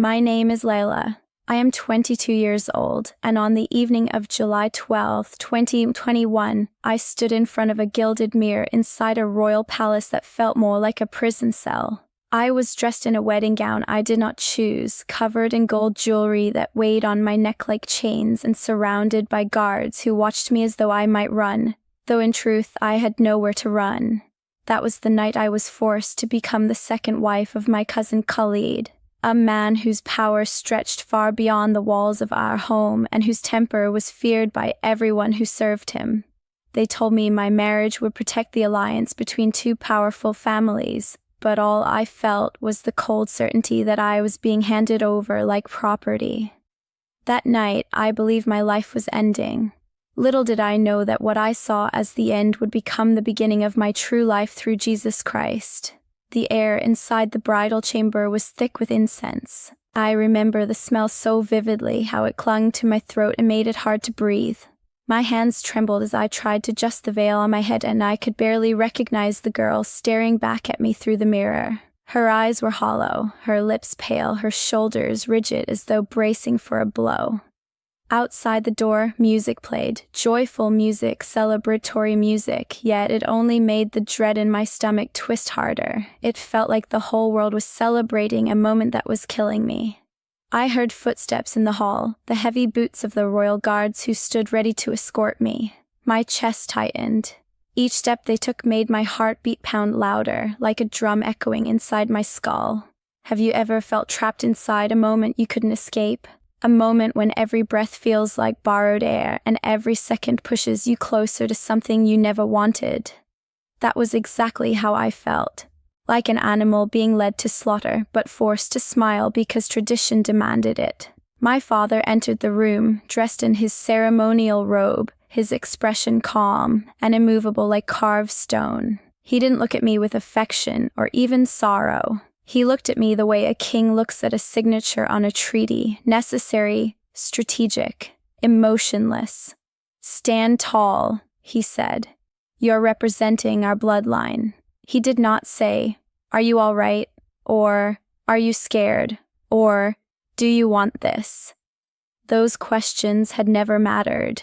My name is Layla. I am 22 years old, and on the evening of July 12, 2021, I stood in front of a gilded mirror inside a royal palace that felt more like a prison cell. I was dressed in a wedding gown I did not choose, covered in gold jewelry that weighed on my neck like chains, and surrounded by guards who watched me as though I might run, though in truth I had nowhere to run. That was the night I was forced to become the second wife of my cousin Khalid, a man whose power stretched far beyond the walls of our home and whose temper was feared by everyone who served him. They told me my marriage would protect the alliance between two powerful families, but all I felt was the cold certainty that I was being handed over like property. That night, I believed my life was ending. Little did I know that what I saw as the end would become the beginning of my true life through Jesus Christ. The air inside the bridal chamber was thick with incense. I remember the smell so vividly, how it clung to my throat and made it hard to breathe. My hands trembled as I tried to adjust the veil on my head, and I could barely recognize the girl staring back at me through the mirror. Her eyes were hollow, her lips pale, her shoulders rigid as though bracing for a blow. Outside the door, music played, joyful music, celebratory music, yet it only made the dread in my stomach twist harder. It felt like the whole world was celebrating a moment that was killing me. I heard footsteps in the hall, the heavy boots of the royal guards who stood ready to escort me. My chest tightened. Each step they took made my heartbeat pound louder, like a drum echoing inside my skull. Have you ever felt trapped inside a moment you couldn't escape? A moment when every breath feels like borrowed air and every second pushes you closer to something you never wanted. That was exactly how I felt. Like an animal being led to slaughter, but forced to smile because tradition demanded it. My father entered the room, dressed in his ceremonial robe, his expression calm and immovable like carved stone. He didn't look at me with affection or even sorrow. He looked at me the way a king looks at a signature on a treaty, necessary, strategic, emotionless. "Stand tall," he said. "You're representing our bloodline." He did not say, "Are you all right?" or "Are you scared?" or "Do you want this?" Those questions had never mattered.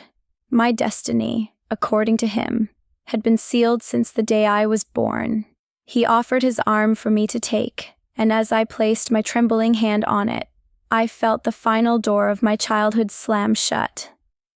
My destiny, according to him, had been sealed since the day I was born. He offered his arm for me to take, and as I placed my trembling hand on it, I felt the final door of my childhood slam shut.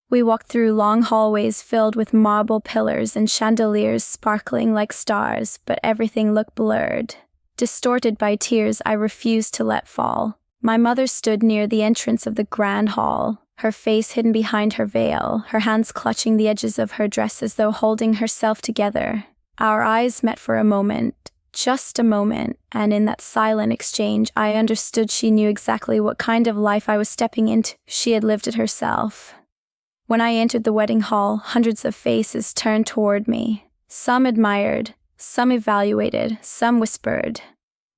We walked through long hallways filled with marble pillars and chandeliers sparkling like stars, but everything looked blurred. Distorted by tears I refused to let fall. My mother stood near the entrance of the grand hall, her face hidden behind her veil, her hands clutching the edges of her dress as though holding herself together. Our eyes met for a moment, just a moment, and in that silent exchange I understood she knew exactly what kind of life I was stepping into. She had lived it herself. When I entered the wedding hall, hundreds of faces turned toward me. Some admired, some evaluated, some whispered.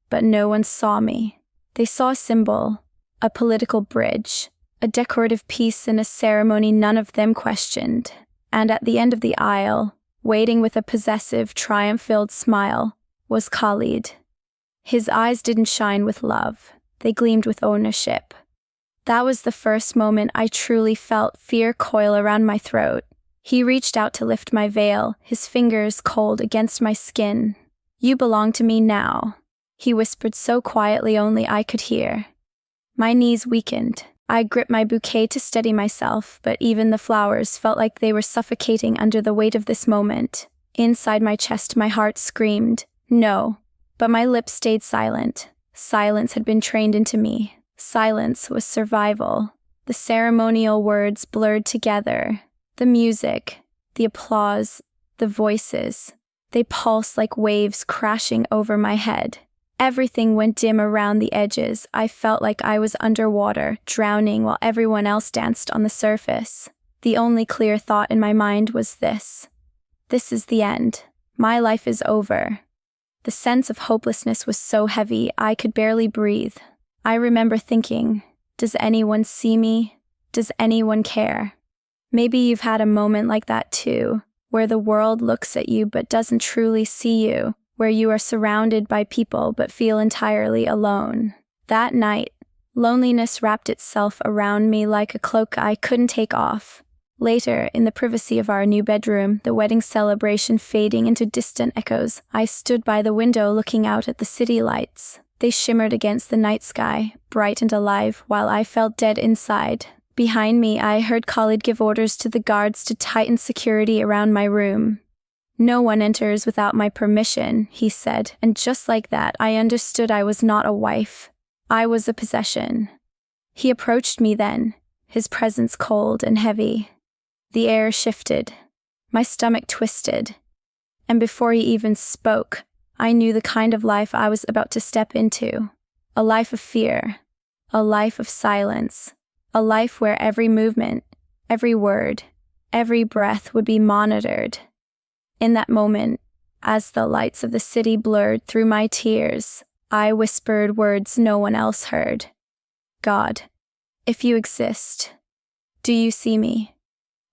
But no one saw me. They saw a symbol, a political bridge, a decorative piece in a ceremony none of them questioned. And at the end of the aisle, waiting with a possessive, triumph-filled smile, was Khalid. His eyes didn't shine with love. They gleamed with ownership. That was the first moment I truly felt fear coil around my throat. He reached out to lift my veil, his fingers cold against my skin. "You belong to me now," he whispered so quietly only I could hear. My knees weakened. I gripped my bouquet to steady myself, but even the flowers felt like they were suffocating under the weight of this moment. Inside my chest, my heart screamed, "No," but my lips stayed silent. Silence had been trained into me. Silence was survival. The ceremonial words blurred together. The music, the applause, the voices. They pulsed like waves crashing over my head. Everything went dim around the edges. I felt like I was underwater, drowning while everyone else danced on the surface. The only clear thought in my mind was this. This is the end. My life is over. The sense of hopelessness was so heavy, I could barely breathe. I remember thinking, does anyone see me? Does anyone care? Maybe you've had a moment like that too, where the world looks at you but doesn't truly see you, where you are surrounded by people but feel entirely alone. That night, Loneliness wrapped itself around me like a cloak I couldn't take off. Later, in the privacy of our new bedroom, the wedding celebration fading into distant echoes, I stood by the window looking out at the city lights. They shimmered against the night sky, bright and alive, while I felt dead inside. Behind me, I heard Khalid give orders to the guards to tighten security around my room. "No one enters without my permission," he said, and just like that, I understood I was not a wife. I was a possession. He approached me then, his presence cold and heavy. The air shifted. My stomach twisted. And before he even spoke, I knew the kind of life I was about to step into. A life of fear. A life of silence. A life where every movement, every word, every breath would be monitored. In that moment, as the lights of the city blurred through my tears, I whispered words no one else heard. "God, if you exist, do you see me?"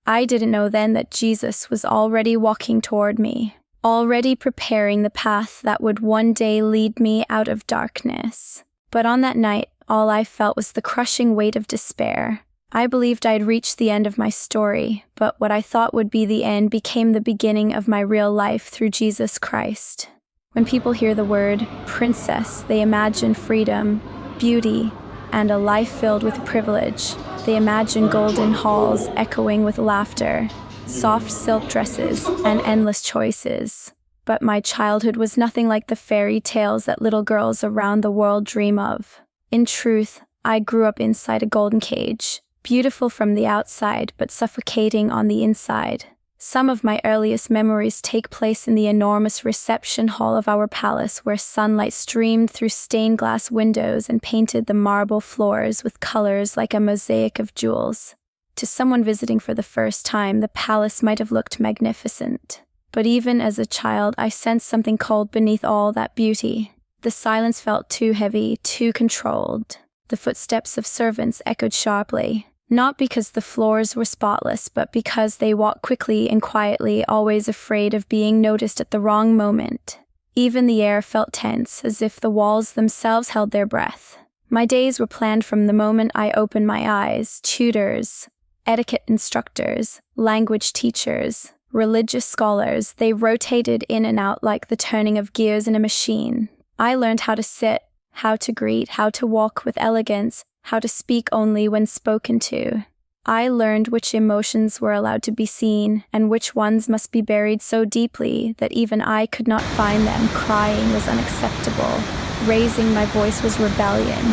I didn't know then that Jesus was already walking toward me, already preparing the path that would one day lead me out of darkness. But on that night, all I felt was the crushing weight of despair. I believed I'd reached the end of my story, but what I thought would be the end became the beginning of my real life through Jesus Christ. When people hear the word princess, they imagine freedom, beauty, and a life filled with privilege. They imagine golden halls echoing with laughter, soft silk dresses, and endless choices. But my childhood was nothing like the fairy tales that little girls around the world dream of. In truth, I grew up inside a golden cage, beautiful from the outside but suffocating on the inside. Some of my earliest memories take place in the enormous reception hall of our palace, where sunlight streamed through stained glass windows and painted the marble floors with colors like a mosaic of jewels. To someone visiting for the first time, the palace might have looked magnificent. But even as a child, I sensed something cold beneath all that beauty. The silence felt too heavy, too controlled. The footsteps of servants echoed sharply. Not because the floors were spotless, but because they walked quickly and quietly, always afraid of being noticed at the wrong moment. Even the air felt tense, as if the walls themselves held their breath. My days were planned from the moment I opened my eyes. Tutors, etiquette instructors, language teachers, religious scholars, they rotated in and out like the turning of gears in a machine. I learned how to sit, how to greet, how to walk with elegance, how to speak only when spoken to. I learned which emotions were allowed to be seen and which ones must be buried so deeply that even I could not find them. Crying was unacceptable. Raising my voice was rebellion.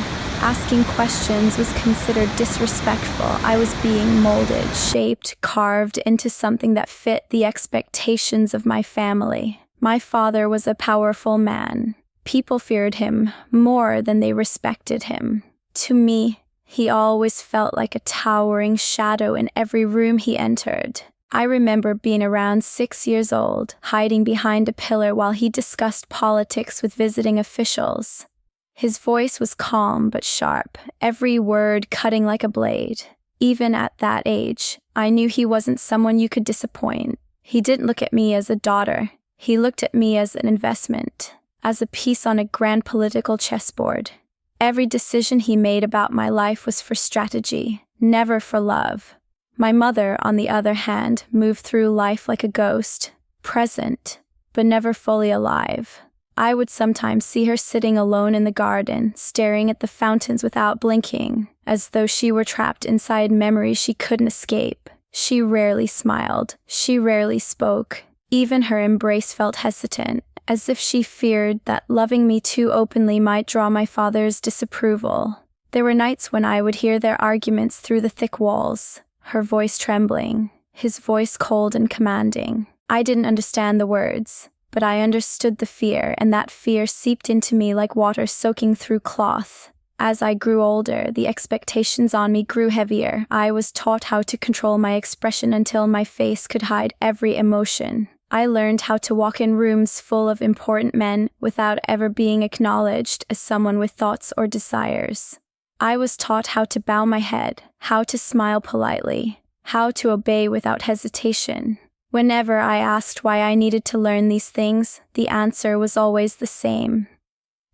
Asking questions was considered disrespectful. I was being molded, shaped, carved into something that fit the expectations of my family. My father was a powerful man. People feared him more than they respected him. To me, he always felt like a towering shadow in every room he entered. I remember being around 6 years old, hiding behind a pillar while he discussed politics with visiting officials. His voice was calm but sharp, every word cutting like a blade. Even at that age, I knew he wasn't someone you could disappoint. He didn't look at me as a daughter. He looked at me as an investment, as a piece on a grand political chessboard. Every decision he made about my life was for strategy, never for love. My mother, on the other hand, moved through life like a ghost, present, but never fully alive. I would sometimes see her sitting alone in the garden, staring at the fountains without blinking, as though she were trapped inside memories she couldn't escape. She rarely smiled. She rarely spoke. Even her embrace felt hesitant, as if she feared that loving me too openly might draw my father's disapproval. There were nights when I would hear their arguments through the thick walls, her voice trembling, his voice cold and commanding. I didn't understand the words, but I understood the fear, and that fear seeped into me like water soaking through cloth. As I grew older, the expectations on me grew heavier. I was taught how to control my expression until my face could hide every emotion. I learned how to walk in rooms full of important men without ever being acknowledged as someone with thoughts or desires. I was taught how to bow my head, how to smile politely, how to obey without hesitation. Whenever I asked why I needed to learn these things, the answer was always the same.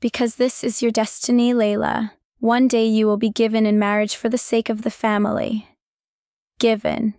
Because this is your destiny, Layla. One day you will be given in marriage for the sake of the family. Given.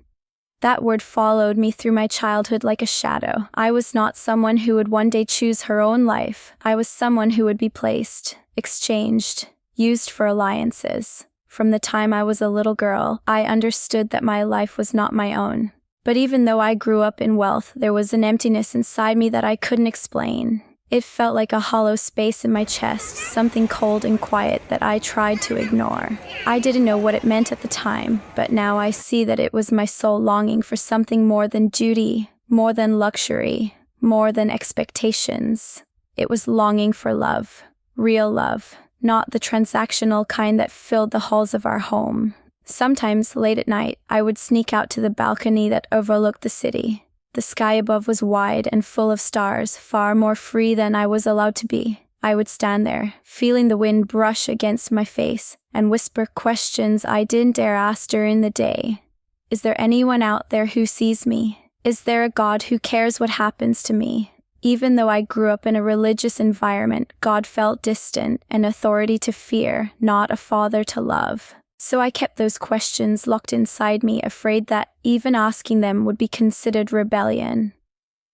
That word followed me through my childhood like a shadow. I was not someone who would one day choose her own life. I was someone who would be placed, exchanged, used for alliances. From the time I was a little girl, I understood that my life was not my own. But even though I grew up in wealth, there was an emptiness inside me that I couldn't explain. It felt like a hollow space in my chest, something cold and quiet that I tried to ignore. I didn't know what it meant at the time, but now I see that it was my soul longing for something more than duty, more than luxury, more than expectations. It was longing for love, real love, not the transactional kind that filled the halls of our home. Sometimes, late at night, I would sneak out to the balcony that overlooked the city. The sky above was wide and full of stars, far more free than I was allowed to be. I would stand there, feeling the wind brush against my face, and whisper questions I didn't dare ask during the day. Is there anyone out there who sees me? Is there a God who cares what happens to me? Even though I grew up in a religious environment, God felt distant, an authority to fear, not a father to love. So I kept those questions locked inside me, afraid that even asking them would be considered rebellion.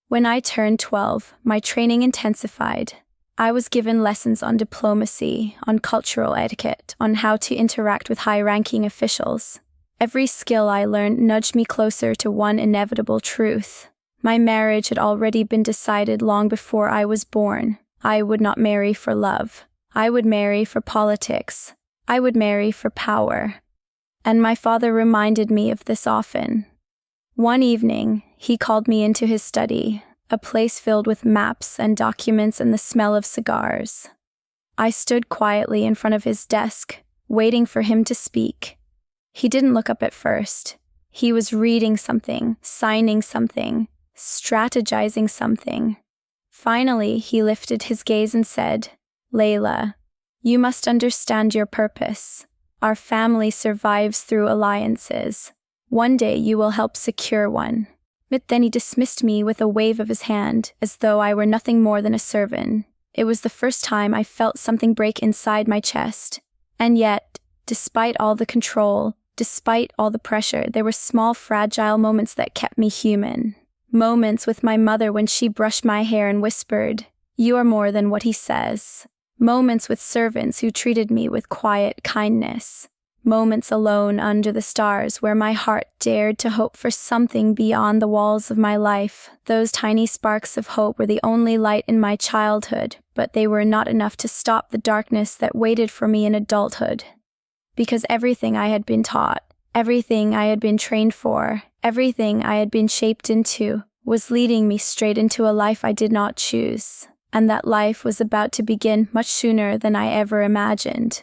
When I turned 12, my training intensified. I was given lessons on diplomacy, on cultural etiquette, on how to interact with high-ranking officials. Every skill I learned nudged me closer to one inevitable truth. My marriage had already been decided long before I was born. I would not marry for love. I would marry for politics. I would marry for power. And my father reminded me of this often. One evening, he called me into his study, a place filled with maps and documents and the smell of cigars. I stood quietly in front of his desk, waiting for him to speak. He didn't look up at first. He was reading something, signing something, strategizing something. Finally, he lifted his gaze and said, "Layla, you must understand your purpose. Our family survives through alliances. One day you will help secure one." But then he dismissed me with a wave of his hand, as though I were nothing more than a servant. It was the first time I felt something break inside my chest. And yet, despite all the control, despite all the pressure, there were small, fragile moments that kept me human. Moments with my mother when she brushed my hair and whispered, "You are more than what he says." Moments with servants who treated me with quiet kindness. Moments alone under the stars where my heart dared to hope for something beyond the walls of my life. Those tiny sparks of hope were the only light in my childhood, but they were not enough to stop the darkness that waited for me in adulthood. Because everything I had been taught, everything I had been trained for, everything I had been shaped into, was leading me straight into a life I did not choose. And that life was about to begin much sooner than I ever imagined.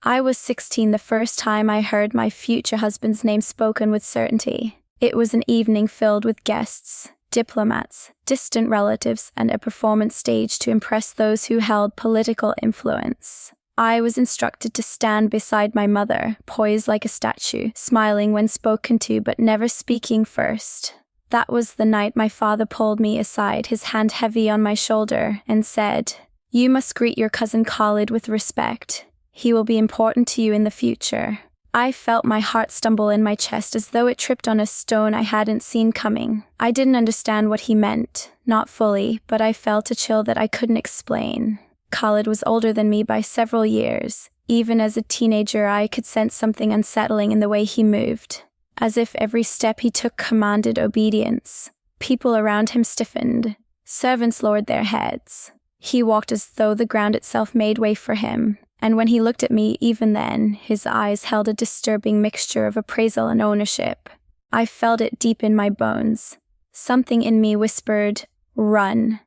I was 16 the first time I heard my future husband's name spoken with certainty. It was an evening filled with guests, diplomats, distant relatives, and a performance stage to impress those who held political influence. I was instructed to stand beside my mother, poised like a statue, smiling when spoken to but never speaking first. That was the night my father pulled me aside, his hand heavy on my shoulder, and said, "You must greet your cousin Khalid with respect. He will be important to you in the future." I felt my heart stumble in my chest as though it tripped on a stone I hadn't seen coming. I didn't understand what he meant, not fully, but I felt a chill that I couldn't explain. Khalid was older than me by several years. Even as a teenager, I could sense something unsettling in the way he moved. As if every step he took commanded obedience. People around him stiffened. Servants lowered their heads. He walked as though the ground itself made way for him, and when he looked at me, even then, his eyes held a disturbing mixture of appraisal and ownership. I felt it deep in my bones. Something in me whispered, "Run."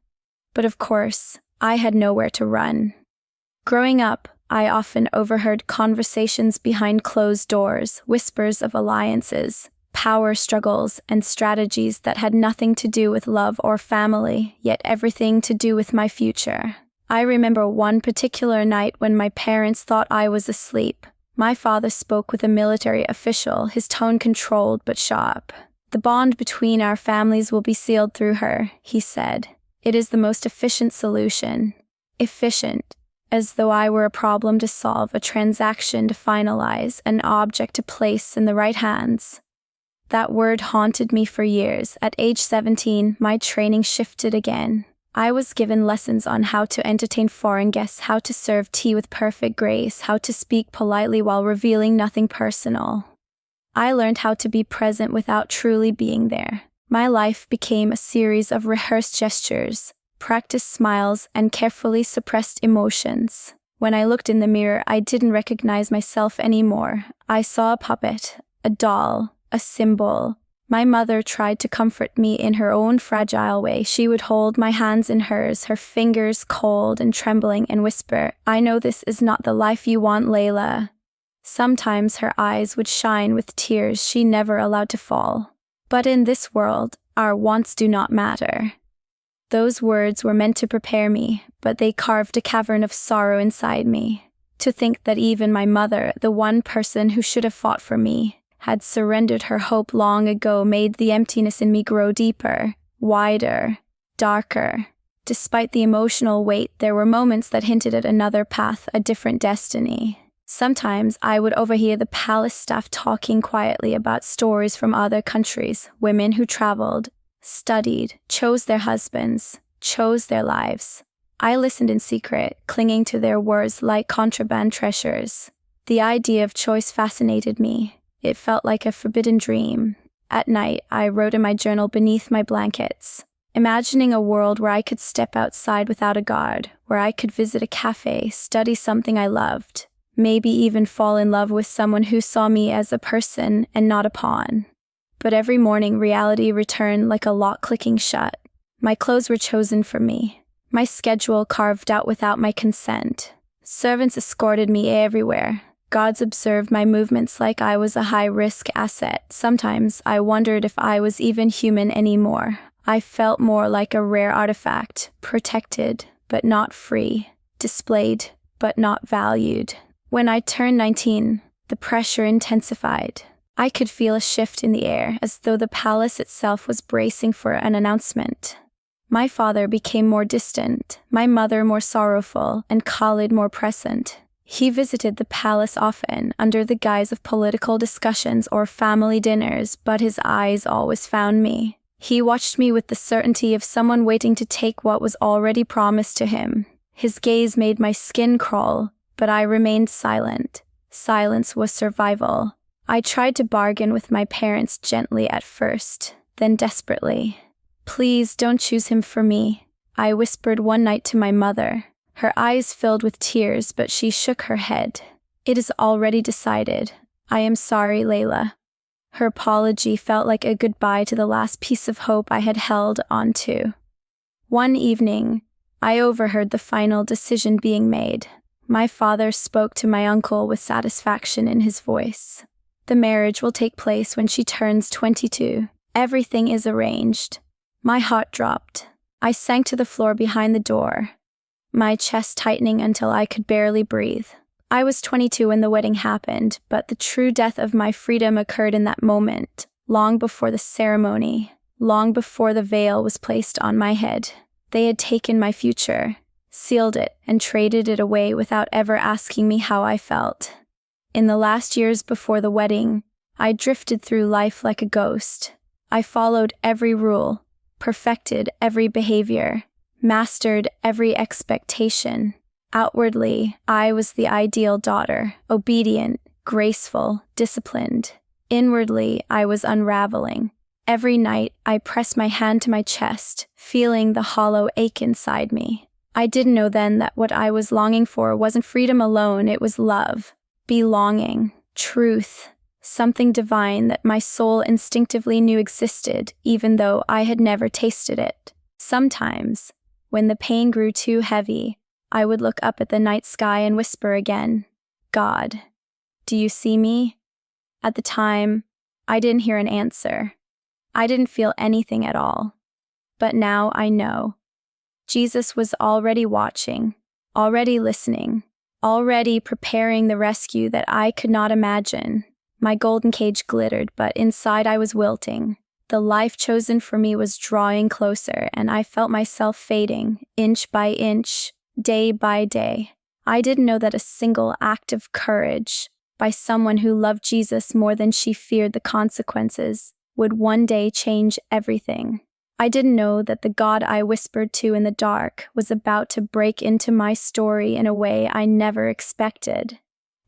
But of course, I had nowhere to run. Growing up, I often overheard conversations behind closed doors, whispers of alliances, power struggles, and strategies that had nothing to do with love or family, yet everything to do with my future. I remember one particular night when my parents thought I was asleep. My father spoke with a military official, his tone controlled but sharp. "The bond between our families will be sealed through her," he said. "It is the most efficient solution." Efficient. as though I were a problem to solve, a transaction to finalize, an object to place in the right hands. That word haunted me for years. At age 17, my training shifted again. I was given lessons on how to entertain foreign guests, how to serve tea with perfect grace, how to speak politely while revealing nothing personal. I learned how to be present without truly being there. My life became a series of rehearsed gestures, practiced smiles, and carefully suppressed emotions. When I looked in the mirror, I didn't recognize myself anymore. I saw a puppet, a doll, a symbol. My mother tried to comfort me in her own fragile way. She would hold my hands in hers, her fingers cold and trembling, and whisper, "I know this is not the life you want, Layla." Sometimes her eyes would shine with tears she never allowed to fall. But in this world, our wants do not matter. Those words were meant to prepare me, but they carved a cavern of sorrow inside me. To think that even my mother, the one person who should have fought for me, had surrendered her hope long ago made the emptiness in me grow deeper, wider, darker. Despite the emotional weight, there were moments that hinted at another path, a different destiny. Sometimes I would overhear the palace staff talking quietly about stories from other countries, women who traveled, studied, chose their husbands, chose their lives. I listened in secret, clinging to their words like contraband treasures. The idea of choice fascinated me. It felt like a forbidden dream. At night, I wrote in my journal beneath my blankets, imagining a world where I could step outside without a guard, where I could visit a cafe, study something I loved, maybe even fall in love with someone who saw me as a person and not a pawn. But every morning, reality returned like a lock clicking shut. My clothes were chosen for me, my schedule carved out without my consent. Servants escorted me everywhere. Gods observed my movements like I was a high-risk asset. Sometimes I wondered if I was even human anymore. I felt more like a rare artifact, protected but not free, displayed but not valued. When I turned 19, the pressure intensified. I could feel a shift in the air, as though the palace itself was bracing for an announcement. My father became more distant, my mother more sorrowful, and Khalid more present. He visited the palace often, under the guise of political discussions or family dinners, but his eyes always found me. He watched me with the certainty of someone waiting to take what was already promised to him. His gaze made my skin crawl, but I remained silent. Silence was survival. I tried to bargain with my parents gently at first, then desperately. "Please don't choose him for me," I whispered one night to my mother. Her eyes filled with tears, but she shook her head. "It is already decided. I am sorry, Layla." Her apology felt like a goodbye to the last piece of hope I had held on to. One evening, I overheard the final decision being made. My father spoke to my uncle with satisfaction in his voice. "The marriage will take place when she turns 22. Everything is arranged." My heart dropped. I sank to the floor behind the door, my chest tightening until I could barely breathe. I was 22 when the wedding happened, but the true death of my freedom occurred in that moment, long before the ceremony, long before the veil was placed on my head. They had taken my future, sealed it, and traded it away without ever asking me how I felt. In the last years before the wedding, I drifted through life like a ghost. I followed every rule, perfected every behavior, mastered every expectation. Outwardly, I was the ideal daughter, obedient, graceful, disciplined. Inwardly, I was unraveling. Every night, I pressed my hand to my chest, feeling the hollow ache inside me. I didn't know then that what I was longing for wasn't freedom alone, it was love, belonging, truth, something divine that my soul instinctively knew existed, even though I had never tasted it. Sometimes, when the pain grew too heavy, I would look up at the night sky and whisper again, "God, do you see me?" At the time, I didn't hear an answer. I didn't feel anything at all. But now I know. Jesus was already watching, already listening, already preparing the rescue that I could not imagine. My golden cage glittered, but inside I was wilting. The life chosen for me was drawing closer, and I felt myself fading, inch by inch, day by day. I didn't know that a single act of courage by someone who loved Jesus more than she feared the consequences would one day change everything. I didn't know that the God I whispered to in the dark was about to break into my story in a way I never expected.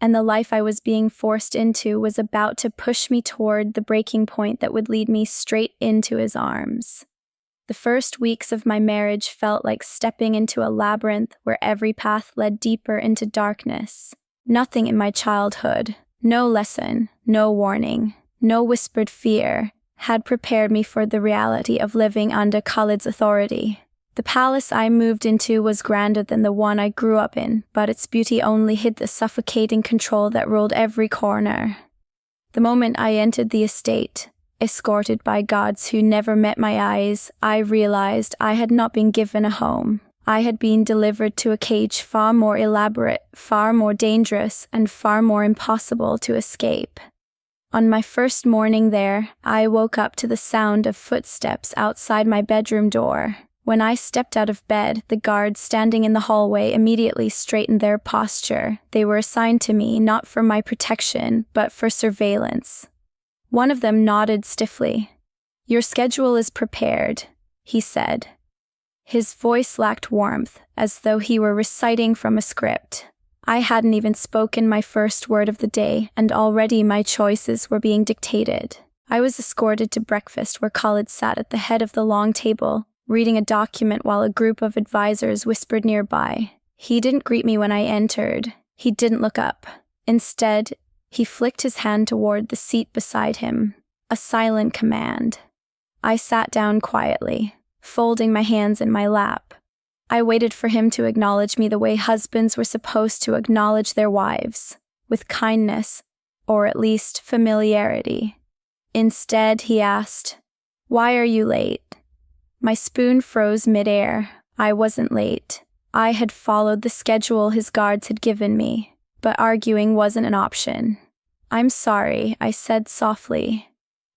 And the life I was being forced into was about to push me toward the breaking point that would lead me straight into his arms. The first weeks of my marriage felt like stepping into a labyrinth where every path led deeper into darkness. Nothing in my childhood, no lesson, no warning, no whispered fear, had prepared me for the reality of living under Khalid's authority. The palace I moved into was grander than the one I grew up in, but its beauty only hid the suffocating control that ruled every corner. The moment I entered the estate, escorted by gods who never met my eyes, I realized I had not been given a home. I had been delivered to a cage far more elaborate, far more dangerous, and far more impossible to escape. On my first morning there, I woke up to the sound of footsteps outside my bedroom door. When I stepped out of bed, the guards standing in the hallway immediately straightened their posture. They were assigned to me not for my protection, but for surveillance. One of them nodded stiffly. "Your schedule is prepared," he said. His voice lacked warmth, as though he were reciting from a script. I hadn't even spoken my first word of the day, and already my choices were being dictated. I was escorted to breakfast where Khalid sat at the head of the long table, reading a document while a group of advisors whispered nearby. He didn't greet me when I entered. He didn't look up. Instead, he flicked his hand toward the seat beside him, a silent command. I sat down quietly, folding my hands in my lap. I waited for him to acknowledge me the way husbands were supposed to acknowledge their wives, with kindness, or at least familiarity. Instead, he asked, "Why are you late?" My spoon froze midair. I wasn't late. I had followed the schedule his guards had given me, but arguing wasn't an option. "I'm sorry," I said softly.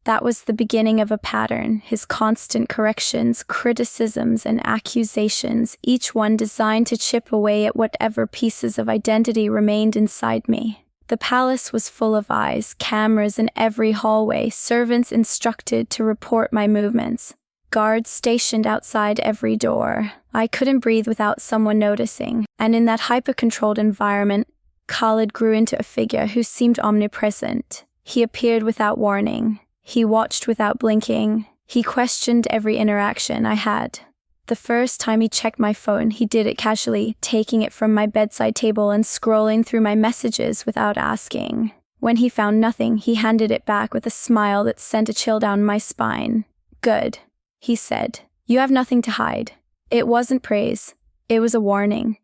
That was the beginning of a pattern, his constant corrections, criticisms, and accusations, each one designed to chip away at whatever pieces of identity remained inside me. The palace was full of eyes, cameras in every hallway, servants instructed to report my movements, guards stationed outside every door. I couldn't breathe without someone noticing, and in that hyper-controlled environment, Khalid grew into a figure who seemed omnipresent. He appeared without warning. He watched without blinking. He questioned every interaction I had. The first time he checked my phone, he did it casually, taking it from my bedside table and scrolling through my messages without asking. When he found nothing, he handed it back with a smile that sent a chill down my spine. "Good," he said. "You have nothing to hide." It wasn't praise. It was a warning.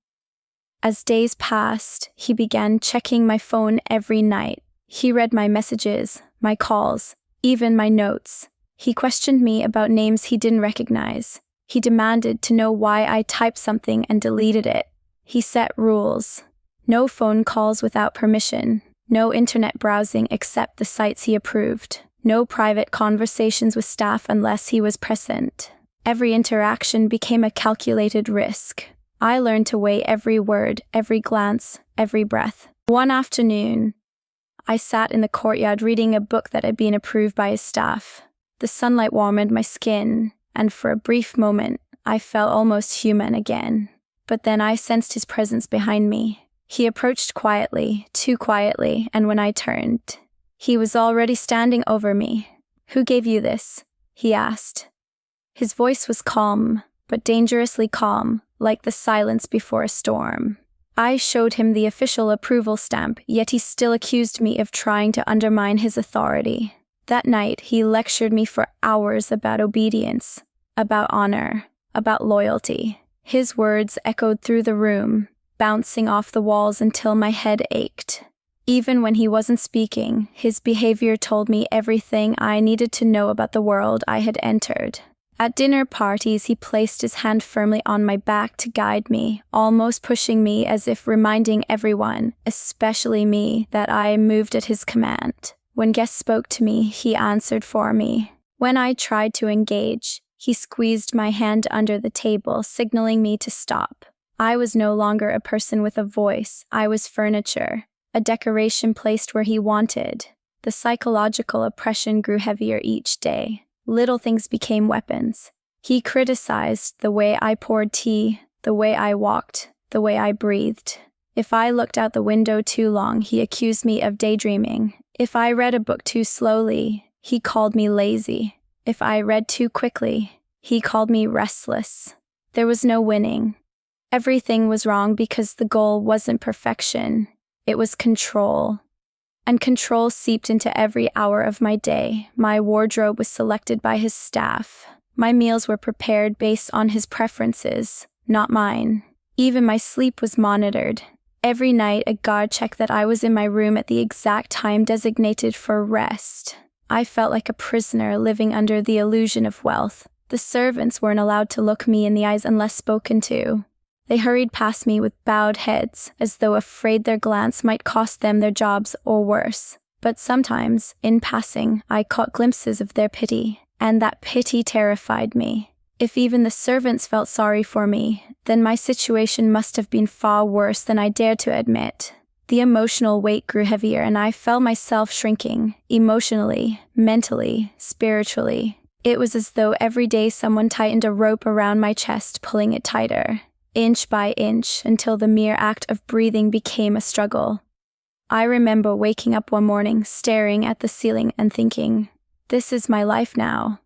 As days passed, he began checking my phone every night. He read my messages, my calls, even my notes. He questioned me about names he didn't recognize. He demanded to know why I typed something and deleted it. He set rules. No phone calls without permission. No internet browsing except the sites he approved. No private conversations with staff unless he was present. Every interaction became a calculated risk. I learned to weigh every word, every glance, every breath. One afternoon, I sat in the courtyard reading a book that had been approved by his staff. The sunlight warmed my skin, and for a brief moment, I felt almost human again. But then I sensed his presence behind me. He approached quietly, too quietly, and when I turned, he was already standing over me. "Who gave you this?" he asked. His voice was calm, but dangerously calm, like the silence before a storm. I showed him the official approval stamp, yet he still accused me of trying to undermine his authority. That night, he lectured me for hours about obedience, about honor, about loyalty. His words echoed through the room, bouncing off the walls until my head ached. Even when he wasn't speaking, his behavior told me everything I needed to know about the world I had entered. At dinner parties, he placed his hand firmly on my back to guide me, almost pushing me as if reminding everyone, especially me, that I moved at his command. When guests spoke to me, he answered for me. When I tried to engage, he squeezed my hand under the table, signaling me to stop. I was no longer a person with a voice, I was furniture, a decoration placed where he wanted. The psychological oppression grew heavier each day. Little things became weapons. He criticized the way I poured tea, the way I walked, the way I breathed. If I looked out the window too long, he accused me of daydreaming. If I read a book too slowly, he called me lazy. If I read too quickly, he called me restless. There was no winning. Everything was wrong because the goal wasn't perfection. It was control. And control seeped into every hour of my day. My wardrobe was selected by his staff. My meals were prepared based on his preferences, not mine. Even my sleep was monitored. Every night, a guard checked that I was in my room at the exact time designated for rest. I felt like a prisoner living under the illusion of wealth. The servants weren't allowed to look me in the eyes unless spoken to. They hurried past me with bowed heads, as though afraid their glance might cost them their jobs or worse. But sometimes, in passing, I caught glimpses of their pity, and that pity terrified me. If even the servants felt sorry for me, then my situation must have been far worse than I dared to admit. The emotional weight grew heavier, and I felt myself shrinking, emotionally, mentally, spiritually. It was as though every day someone tightened a rope around my chest, pulling it tighter, inch by inch, until the mere act of breathing became a struggle. I remember waking up one morning, staring at the ceiling and thinking, "This is my life now."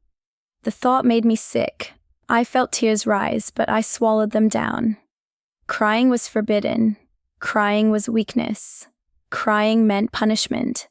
The thought made me sick. I felt tears rise, but I swallowed them down. Crying was forbidden. Crying was weakness. Crying meant punishment.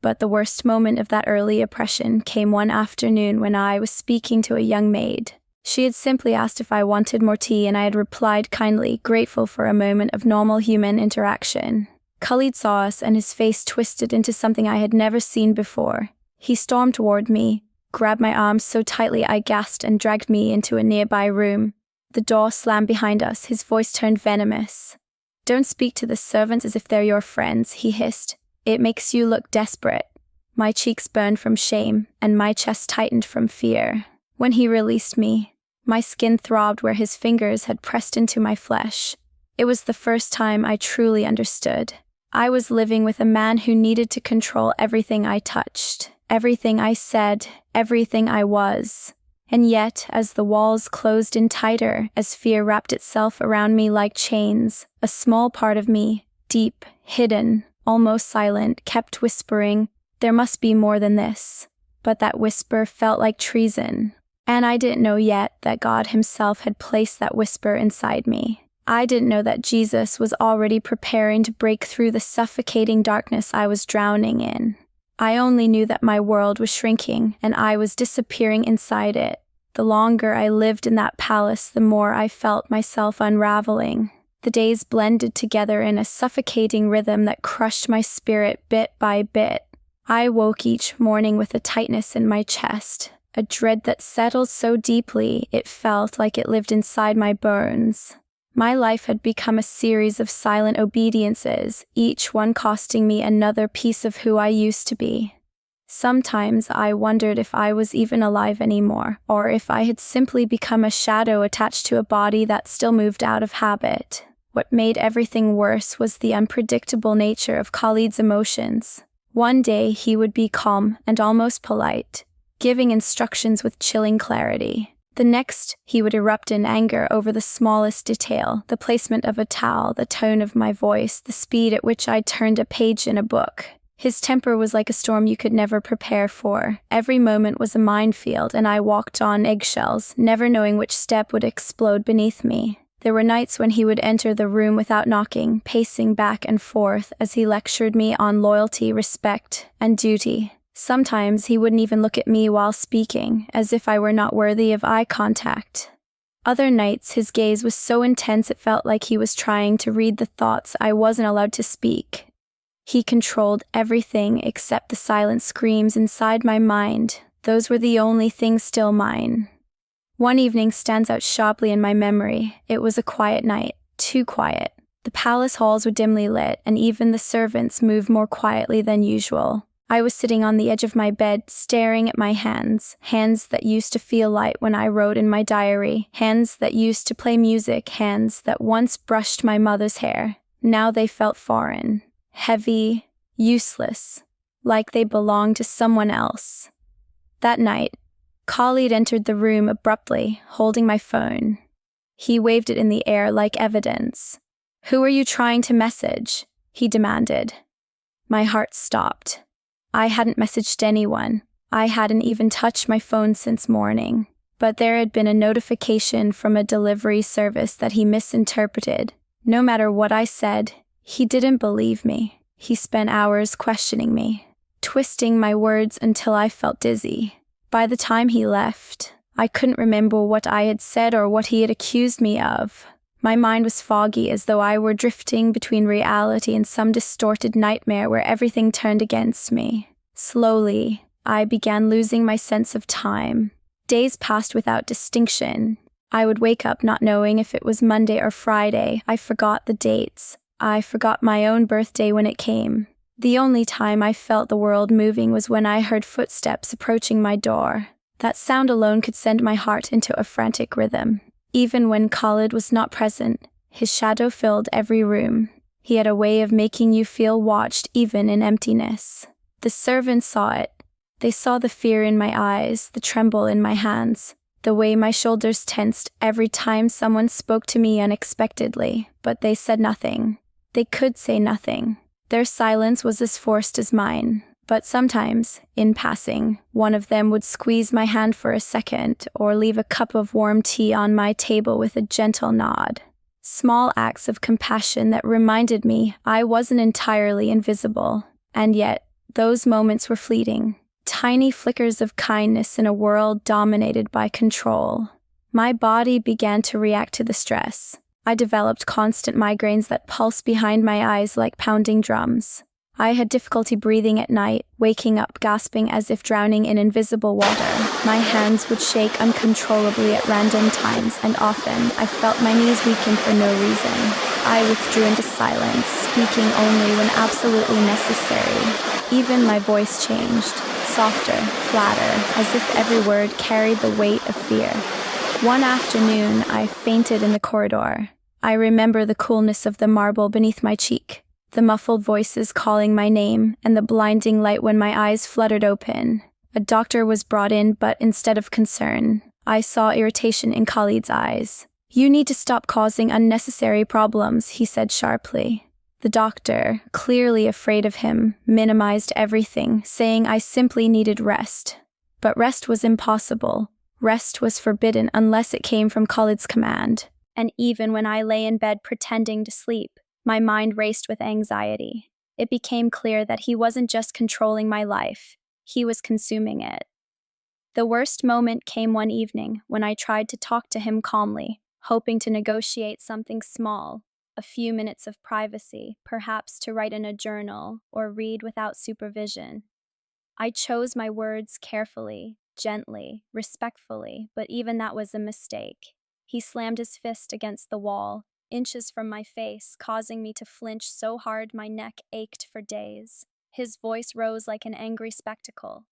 But the worst moment of that early oppression came one afternoon when I was speaking to a young maid. She had simply asked if I wanted more tea, and I had replied kindly, grateful for a moment of normal human interaction. Khalid saw us, and his face twisted into something I had never seen before. He stormed toward me, grabbed my arms so tightly I gasped, and dragged me into a nearby room. The door slammed behind us, his voice turned venomous. "Don't speak to the servants as if they're your friends," he hissed. "It makes you look desperate." My cheeks burned from shame, and my chest tightened from fear. When he released me, my skin throbbed where his fingers had pressed into my flesh. It was the first time I truly understood. I was living with a man who needed to control everything I touched, everything I said, everything I was. And yet, as the walls closed in tighter, as fear wrapped itself around me like chains, a small part of me, deep, hidden, almost silent, kept whispering, "There must be more than this." But that whisper felt like treason. And I didn't know yet that God himself had placed that whisper inside me. I didn't know that Jesus was already preparing to break through the suffocating darkness I was drowning in. I only knew that my world was shrinking, and I was disappearing inside it. The longer I lived in that palace, the more I felt myself unraveling. The days blended together in a suffocating rhythm that crushed my spirit bit by bit. I woke each morning with a tightness in my chest, a dread that settled so deeply it felt like it lived inside my bones. My life had become a series of silent obediences, each one costing me another piece of who I used to be. Sometimes I wondered if I was even alive anymore, or if I had simply become a shadow attached to a body that still moved out of habit. What made everything worse was the unpredictable nature of Khalid's emotions. One day he would be calm and almost polite, giving instructions with chilling clarity. The next, he would erupt in anger over the smallest detail, the placement of a towel, the tone of my voice, the speed at which I turned a page in a book. His temper was like a storm you could never prepare for. Every moment was a minefield, and I walked on eggshells, never knowing which step would explode beneath me. There were nights when he would enter the room without knocking, pacing back and forth as he lectured me on loyalty, respect, and duty. Sometimes he wouldn't even look at me while speaking, as if I were not worthy of eye contact. Other nights, his gaze was so intense it felt like he was trying to read the thoughts I wasn't allowed to speak. He controlled everything except the silent screams inside my mind. Those were the only things still mine. One evening stands out sharply in my memory. It was a quiet night, too quiet. The palace halls were dimly lit, and even the servants moved more quietly than usual. I was sitting on the edge of my bed, staring at my hands that used to feel light when I wrote in my diary, hands that used to play music, hands that once brushed my mother's hair. Now they felt foreign, heavy, useless, like they belonged to someone else. That night, Khalid entered the room abruptly, holding my phone. He waved it in the air like evidence. "Who are you trying to message?" he demanded. My heart stopped. I hadn't messaged anyone. I hadn't even touched my phone since morning. But there had been a notification from a delivery service that he misinterpreted. No matter what I said, he didn't believe me. He spent hours questioning me, twisting my words until I felt dizzy. By the time he left, I couldn't remember what I had said or what he had accused me of. My mind was foggy, as though I were drifting between reality and some distorted nightmare where everything turned against me. Slowly, I began losing my sense of time. Days passed without distinction. I would wake up not knowing if it was Monday or Friday. I forgot the dates. I forgot my own birthday when it came. The only time I felt the world moving was when I heard footsteps approaching my door. That sound alone could send my heart into a frantic rhythm. Even when Khalid was not present, his shadow filled every room. He had a way of making you feel watched even in emptiness. The servants saw it. They saw the fear in my eyes, the tremble in my hands, the way my shoulders tensed every time someone spoke to me unexpectedly, but they said nothing. They could say nothing. Their silence was as forced as mine. But sometimes, in passing, one of them would squeeze my hand for a second or leave a cup of warm tea on my table with a gentle nod. Small acts of compassion that reminded me I wasn't entirely invisible. And yet, those moments were fleeting. Tiny flickers of kindness in a world dominated by control. My body began to react to the stress. I developed constant migraines that pulsed behind my eyes like pounding drums. I had difficulty breathing at night, waking up gasping as if drowning in invisible water. My hands would shake uncontrollably at random times, and often I felt my knees weaken for no reason. I withdrew into silence, speaking only when absolutely necessary. Even my voice changed, softer, flatter, as if every word carried the weight of fear. One afternoon, I fainted in the corridor. I remember the coolness of the marble beneath my cheek, the muffled voices calling my name, and the blinding light when my eyes fluttered open. A doctor was brought in, but instead of concern, I saw irritation in Khalid's eyes. "You need to stop causing unnecessary problems," he said sharply. The doctor, clearly afraid of him, minimized everything, saying I simply needed rest. But rest was impossible. Rest was forbidden unless it came from Khalid's command. And even when I lay in bed pretending to sleep, my mind raced with anxiety. It became clear that he wasn't just controlling my life, he was consuming it. The worst moment came one evening when I tried to talk to him calmly, hoping to negotiate something small, a few minutes of privacy, perhaps to write in a journal or read without supervision. I chose my words carefully, gently, respectfully, but even that was a mistake. He slammed his fist against the wall, inches from my face, causing me to flinch so hard my neck ached for days. His voice rose like an angry spectacle.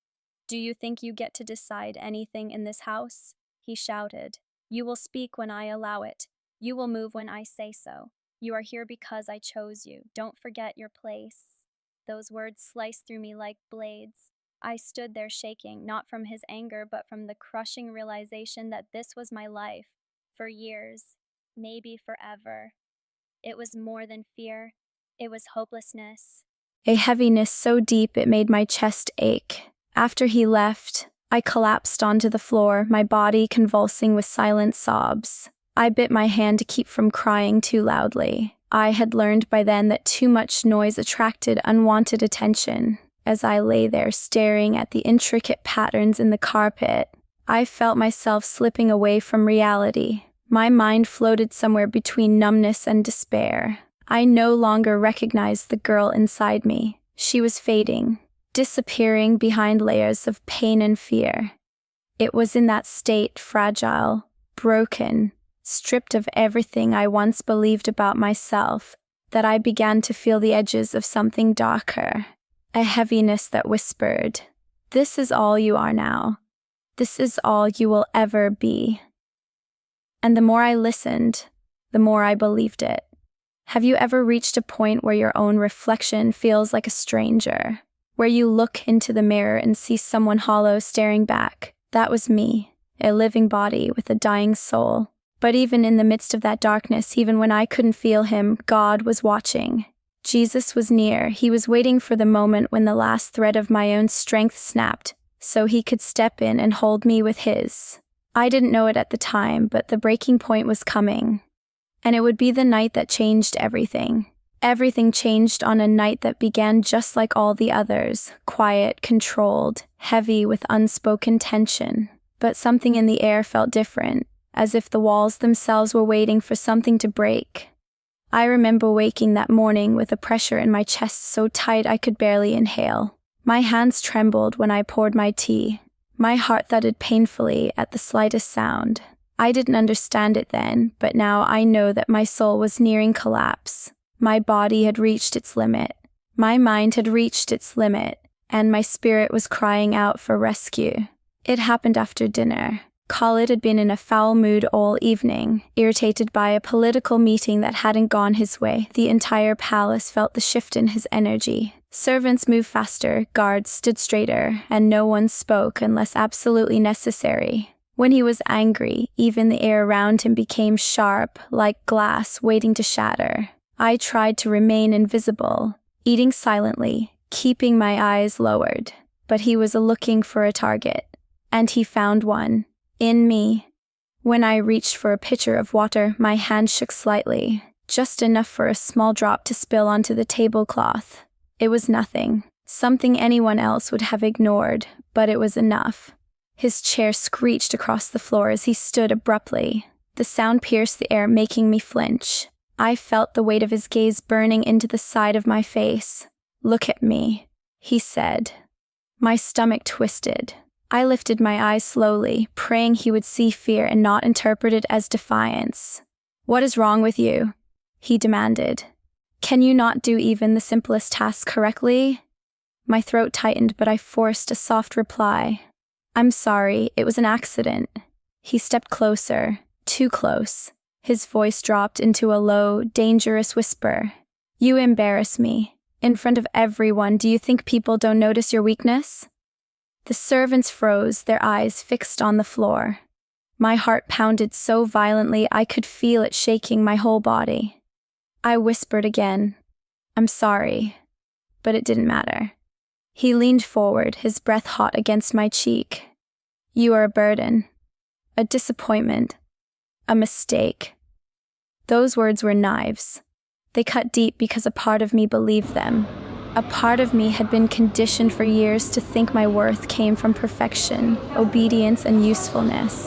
"Do you think you get to decide anything in this house?" he shouted. "You will speak when I allow it. You will move when I say so. You are here because I chose you. Don't forget your place." Those words sliced through me like blades. I stood there shaking, not from his anger, but from the crushing realization that this was my life. For years, maybe forever. It was more than fear. It was hopelessness. A heaviness so deep it made my chest ache. After he left, I collapsed onto the floor, my body convulsing with silent sobs. I bit my hand to keep from crying too loudly. I had learned by then that too much noise attracted unwanted attention. As I lay there staring at the intricate patterns in the carpet, I felt myself slipping away from reality. My mind floated somewhere between numbness and despair. I no longer recognized the girl inside me. She was fading, disappearing behind layers of pain and fear. It was in that state, fragile, broken, stripped of everything I once believed about myself, that I began to feel the edges of something darker. a heaviness that whispered, "This is all you are now. This is all you will ever be." And the more I listened, the more I believed it. Have you ever reached a point where your own reflection feels like a stranger? Where you look into the mirror and see someone hollow staring back? That was me, a living body with a dying soul. But even in the midst of that darkness, even when I couldn't feel him, God was watching. Jesus was near. He was waiting for the moment when the last thread of my own strength snapped, so he could step in and hold me with his. I didn't know it at the time, but the breaking point was coming. And it would be the night that changed everything. Everything changed on a night that began just like all the others, quiet, controlled, heavy with unspoken tension. But something in the air felt different, as if the walls themselves were waiting for something to break. I remember waking that morning with a pressure in my chest so tight I could barely inhale. My hands trembled when I poured my tea. My heart thudded painfully at the slightest sound. I didn't understand it then, but now I know that my soul was nearing collapse. My body had reached its limit. My mind had reached its limit, and my spirit was crying out for rescue. It happened after dinner. Khalid had been in a foul mood all evening, irritated by a political meeting that hadn't gone his way. The entire palace felt the shift in his energy. Servants moved faster, guards stood straighter, and no one spoke unless absolutely necessary. When he was angry, even the air around him became sharp, like glass waiting to shatter. I tried to remain invisible, eating silently, keeping my eyes lowered. But he was looking for a target, and he found one. In me. When I reached for a pitcher of water, my hand shook slightly, just enough for a small drop to spill onto the tablecloth. It was nothing, something anyone else would have ignored, but it was enough. His chair screeched across the floor as he stood abruptly. The sound pierced the air, making me flinch. I felt the weight of his gaze burning into the side of my face. "Look at me," he said. My stomach twisted. I lifted my eyes slowly, praying he would see fear and not interpret it as defiance. "What is wrong with you?" he demanded. "Can you not do even the simplest tasks correctly?" My throat tightened, but I forced a soft reply. "I'm sorry, it was an accident." He stepped closer, too close. His voice dropped into a low, dangerous whisper. "You embarrass me. In front of everyone, do you think people don't notice your weakness?" The servants froze, their eyes fixed on the floor. My heart pounded so violently I could feel it shaking my whole body. I whispered again, "I'm sorry," but it didn't matter. He leaned forward, his breath hot against my cheek. "You are a burden, a disappointment, a mistake." Those words were knives. They cut deep because a part of me believed them. A part of me had been conditioned for years to think my worth came from perfection, obedience, and usefulness.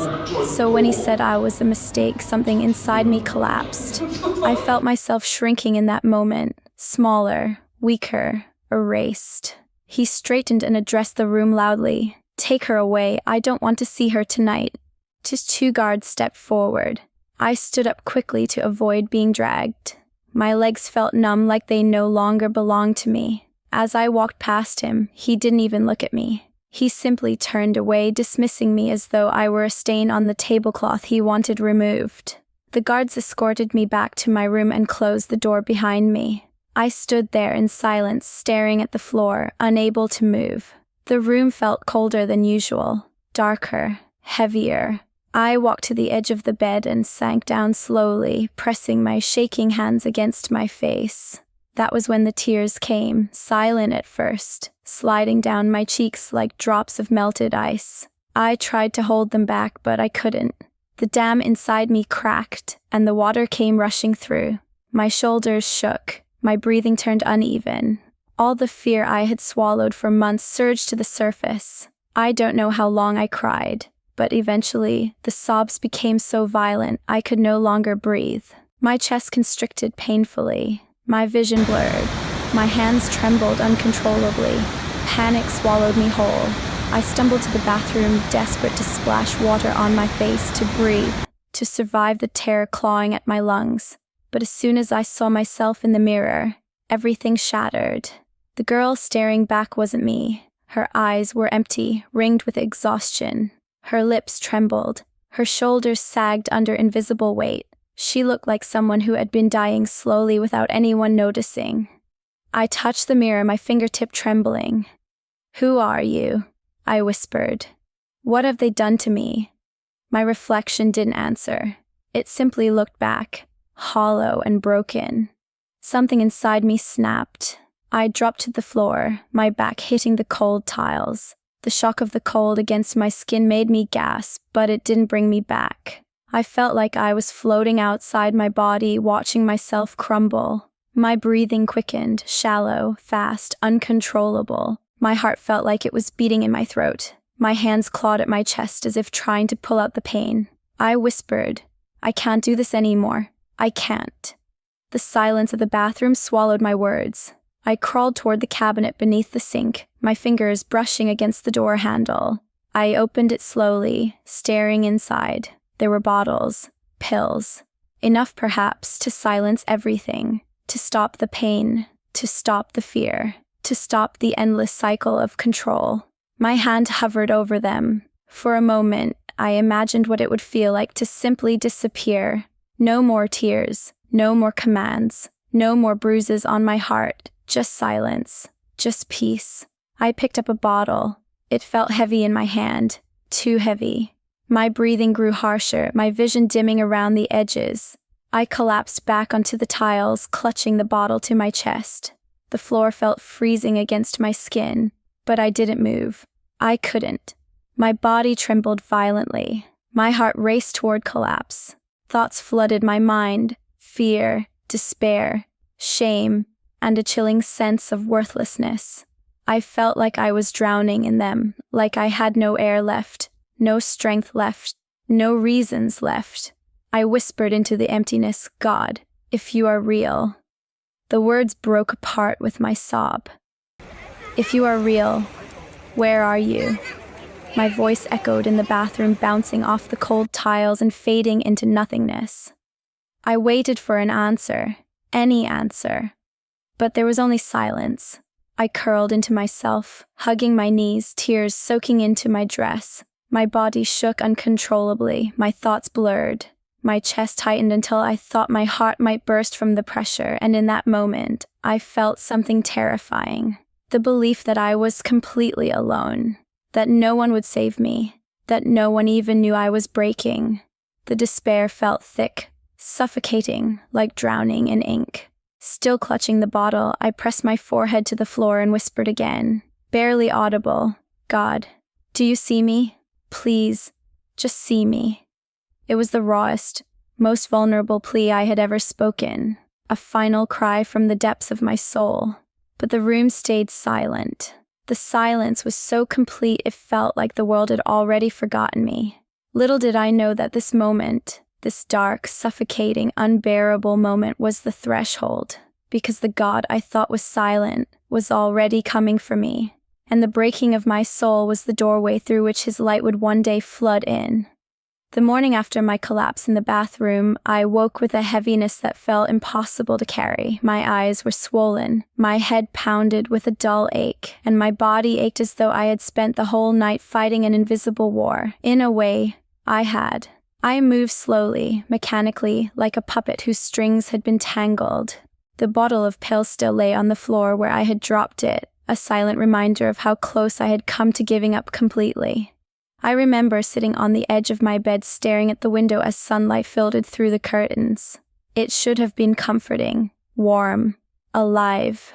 So when he said I was a mistake, something inside me collapsed. I felt myself shrinking in that moment, smaller, weaker, erased. He straightened and addressed the room loudly. "Take her away. I don't want to see her tonight." Just 2 guards stepped forward. I stood up quickly to avoid being dragged. My legs felt numb, like they no longer belonged to me. As I walked past him, he didn't even look at me. He simply turned away, dismissing me as though I were a stain on the tablecloth he wanted removed. The guards escorted me back to my room and closed the door behind me. I stood there in silence, staring at the floor, unable to move. The room felt colder than usual, darker, heavier. I walked to the edge of the bed and sank down slowly, pressing my shaking hands against my face. That was when the tears came, silent at first, sliding down my cheeks like drops of melted ice. I tried to hold them back, but I couldn't. The dam inside me cracked, and the water came rushing through. My shoulders shook, my breathing turned uneven. All the fear I had swallowed for months surged to the surface. I don't know how long I cried. But eventually, the sobs became so violent I could no longer breathe. My chest constricted painfully, my vision blurred, my hands trembled uncontrollably. Panic swallowed me whole. I stumbled to the bathroom, desperate to splash water on my face, to breathe, to survive the terror clawing at my lungs. But as soon as I saw myself in the mirror, everything shattered. The girl staring back wasn't me. Her eyes were empty, ringed with exhaustion. Her lips trembled. Her shoulders sagged under invisible weight. She looked like someone who had been dying slowly without anyone noticing. I touched the mirror, my fingertip trembling. "Who are you?" I whispered. "What have they done to me?" My reflection didn't answer. It simply looked back, hollow and broken. Something inside me snapped. I dropped to the floor, my back hitting the cold tiles. The shock of the cold against my skin made me gasp, but it didn't bring me back. I felt like I was floating outside my body, watching myself crumble. My breathing quickened, shallow, fast, uncontrollable. My heart felt like it was beating in my throat. My hands clawed at my chest as if trying to pull out the pain. I whispered, "I can't do this anymore. I can't." The silence of the bathroom swallowed my words. I crawled toward the cabinet beneath the sink, my fingers brushing against the door handle. I opened it slowly, staring inside. There were bottles, pills. Enough perhaps to silence everything, to stop the pain, to stop the fear, to stop the endless cycle of control. My hand hovered over them. For a moment, I imagined what it would feel like to simply disappear. No more tears, no more commands, no more bruises on my heart, just silence, just peace. I picked up a bottle. It felt heavy in my hand, too heavy. My breathing grew harsher, my vision dimming around the edges. I collapsed back onto the tiles, clutching the bottle to my chest. The floor felt freezing against my skin, but I didn't move. I couldn't. My body trembled violently. My heart raced toward collapse. Thoughts flooded my mind, fear, despair, shame, and a chilling sense of worthlessness. I felt like I was drowning in them, like I had no air left, no strength left, no reasons left. I whispered into the emptiness, "God, if you are real." The words broke apart with my sob. "If you are real, where are you?" My voice echoed in the bathroom, bouncing off the cold tiles and fading into nothingness. I waited for an answer, any answer. But there was only silence. I curled into myself, hugging my knees, tears soaking into my dress. My body shook uncontrollably, my thoughts blurred. My chest tightened until I thought my heart might burst from the pressure, and in that moment, I felt something terrifying. The belief that I was completely alone, that no one would save me, that no one even knew I was breaking. The despair felt thick, suffocating, like drowning in ink. Still clutching the bottle, I pressed my forehead to the floor and whispered again, barely audible, "God, do you see me? Please, just see me." It was the rawest, most vulnerable plea I had ever spoken, a final cry from the depths of my soul. But the room stayed silent. The silence was so complete it felt like the world had already forgotten me. Little did I know that this moment, this dark, suffocating, unbearable moment was the threshold, because the God I thought was silent was already coming for me, and the breaking of my soul was the doorway through which his light would one day flood in. The morning after my collapse in the bathroom, I woke with a heaviness that felt impossible to carry. My eyes were swollen, my head pounded with a dull ache, and my body ached as though I had spent the whole night fighting an invisible war. In a way, I had. I moved slowly, mechanically, like a puppet whose strings had been tangled. The bottle of pills still lay on the floor where I had dropped it, a silent reminder of how close I had come to giving up completely. I remember sitting on the edge of my bed staring at the window as sunlight filtered through the curtains. It should have been comforting, warm, alive.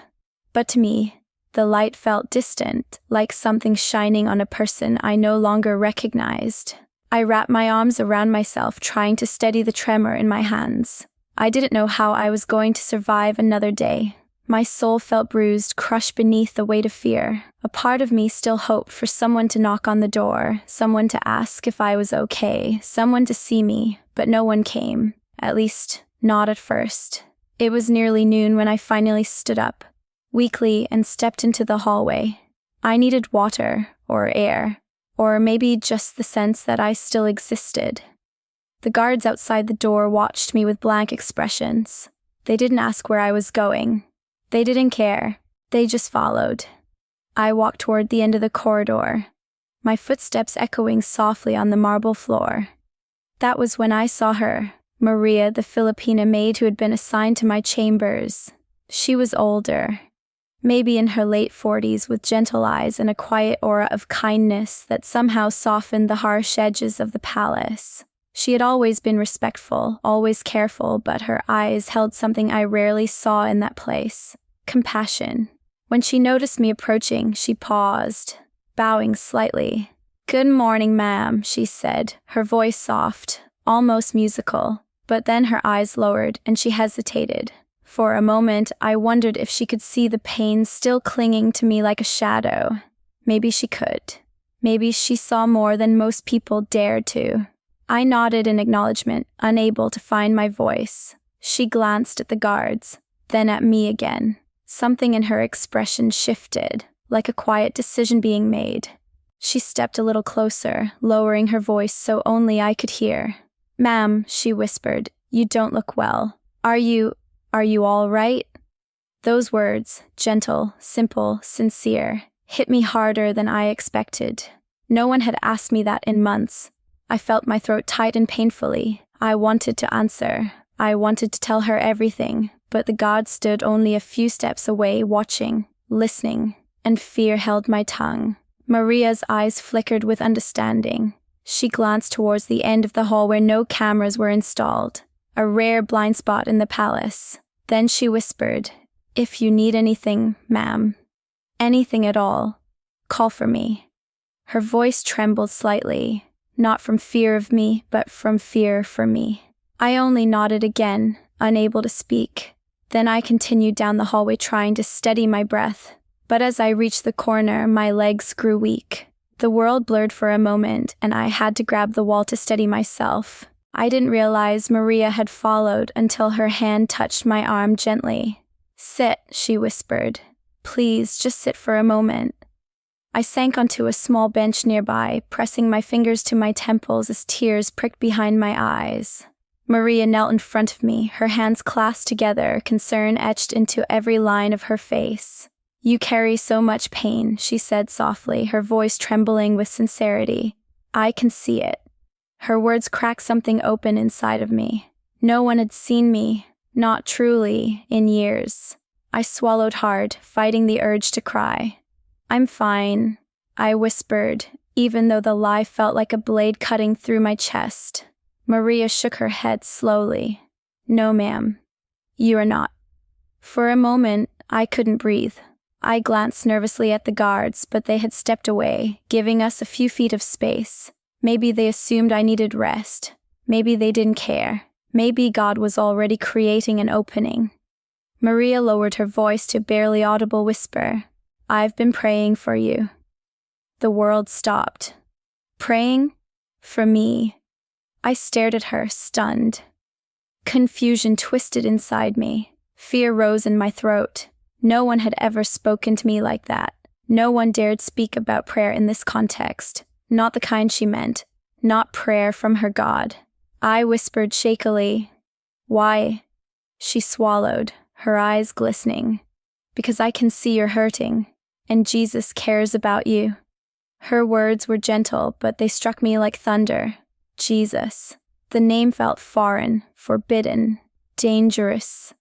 But to me, the light felt distant, like something shining on a person I no longer recognized. I wrapped my arms around myself, trying to steady the tremor in my hands. I didn't know how I was going to survive another day. My soul felt bruised, crushed beneath the weight of fear. A part of me still hoped for someone to knock on the door, someone to ask if I was okay, someone to see me, but no one came. At least, not at first. It was nearly noon when I finally stood up, weakly, and stepped into the hallway. I needed water, or air, or maybe just the sense that I still existed. The guards outside the door watched me with blank expressions. They didn't ask where I was going. They didn't care. They just followed. I walked toward the end of the corridor, my footsteps echoing softly on the marble floor. That was when I saw her, Maria, the Filipina maid who had been assigned to my chambers. She was older, maybe in her late 40s, with gentle eyes and a quiet aura of kindness that somehow softened the harsh edges of the palace. She had always been respectful, always careful, but her eyes held something I rarely saw in that place: compassion. When she noticed me approaching, she paused, bowing slightly. "Good morning, ma'am," she said, her voice soft, almost musical. But then her eyes lowered and she hesitated. For a moment, I wondered if she could see the pain still clinging to me like a shadow. Maybe she could. Maybe she saw more than most people dared to. I nodded in acknowledgement, unable to find my voice. She glanced at the guards, then at me again. Something in her expression shifted, like a quiet decision being made. She stepped a little closer, lowering her voice so only I could hear. "Ma'am," she whispered, "you don't look well. Are you all right?" Those words, gentle, simple, sincere, hit me harder than I expected. No one had asked me that in months. I felt my throat tighten painfully. I wanted to answer. I wanted to tell her everything, but the guard stood only a few steps away, watching, listening, and fear held my tongue. Maria's eyes flickered with understanding. She glanced towards the end of the hall where no cameras were installed, a rare blind spot in the palace. Then she whispered, "If you need anything, ma'am, anything at all, call for me." Her voice trembled slightly, not from fear of me, but from fear for me. I only nodded again, unable to speak. Then I continued down the hallway, trying to steady my breath. But as I reached the corner, my legs grew weak. The world blurred for a moment, and I had to grab the wall to steady myself. I didn't realize Maria had followed until her hand touched my arm gently. "Sit," she whispered. "Please, just sit for a moment." I sank onto a small bench nearby, pressing my fingers to my temples as tears pricked behind my eyes. Maria knelt in front of me, her hands clasped together, concern etched into every line of her face. "You carry so much pain," she said softly, her voice trembling with sincerity. "I can see it." Her words cracked something open inside of me. No one had seen me, not truly, in years. I swallowed hard, fighting the urge to cry. "I'm fine," I whispered, even though the lie felt like a blade cutting through my chest. Maria shook her head slowly. "No, ma'am, you are not." For a moment, I couldn't breathe. I glanced nervously at the guards, but they had stepped away, giving us a few feet of space. Maybe they assumed I needed rest. Maybe they didn't care. Maybe God was already creating an opening. Maria lowered her voice to a barely audible whisper. "I've been praying for you." The world stopped. Praying? For me? I stared at her, stunned. Confusion twisted inside me. Fear rose in my throat. No one had ever spoken to me like that. No one dared speak about prayer in this context. Not the kind she meant. Not prayer from her God. I whispered shakily, "Why?" She swallowed, her eyes glistening. "Because I can see you're hurting, and Jesus cares about you." Her words were gentle, but they struck me like thunder. Jesus. The name felt foreign, forbidden, dangerous,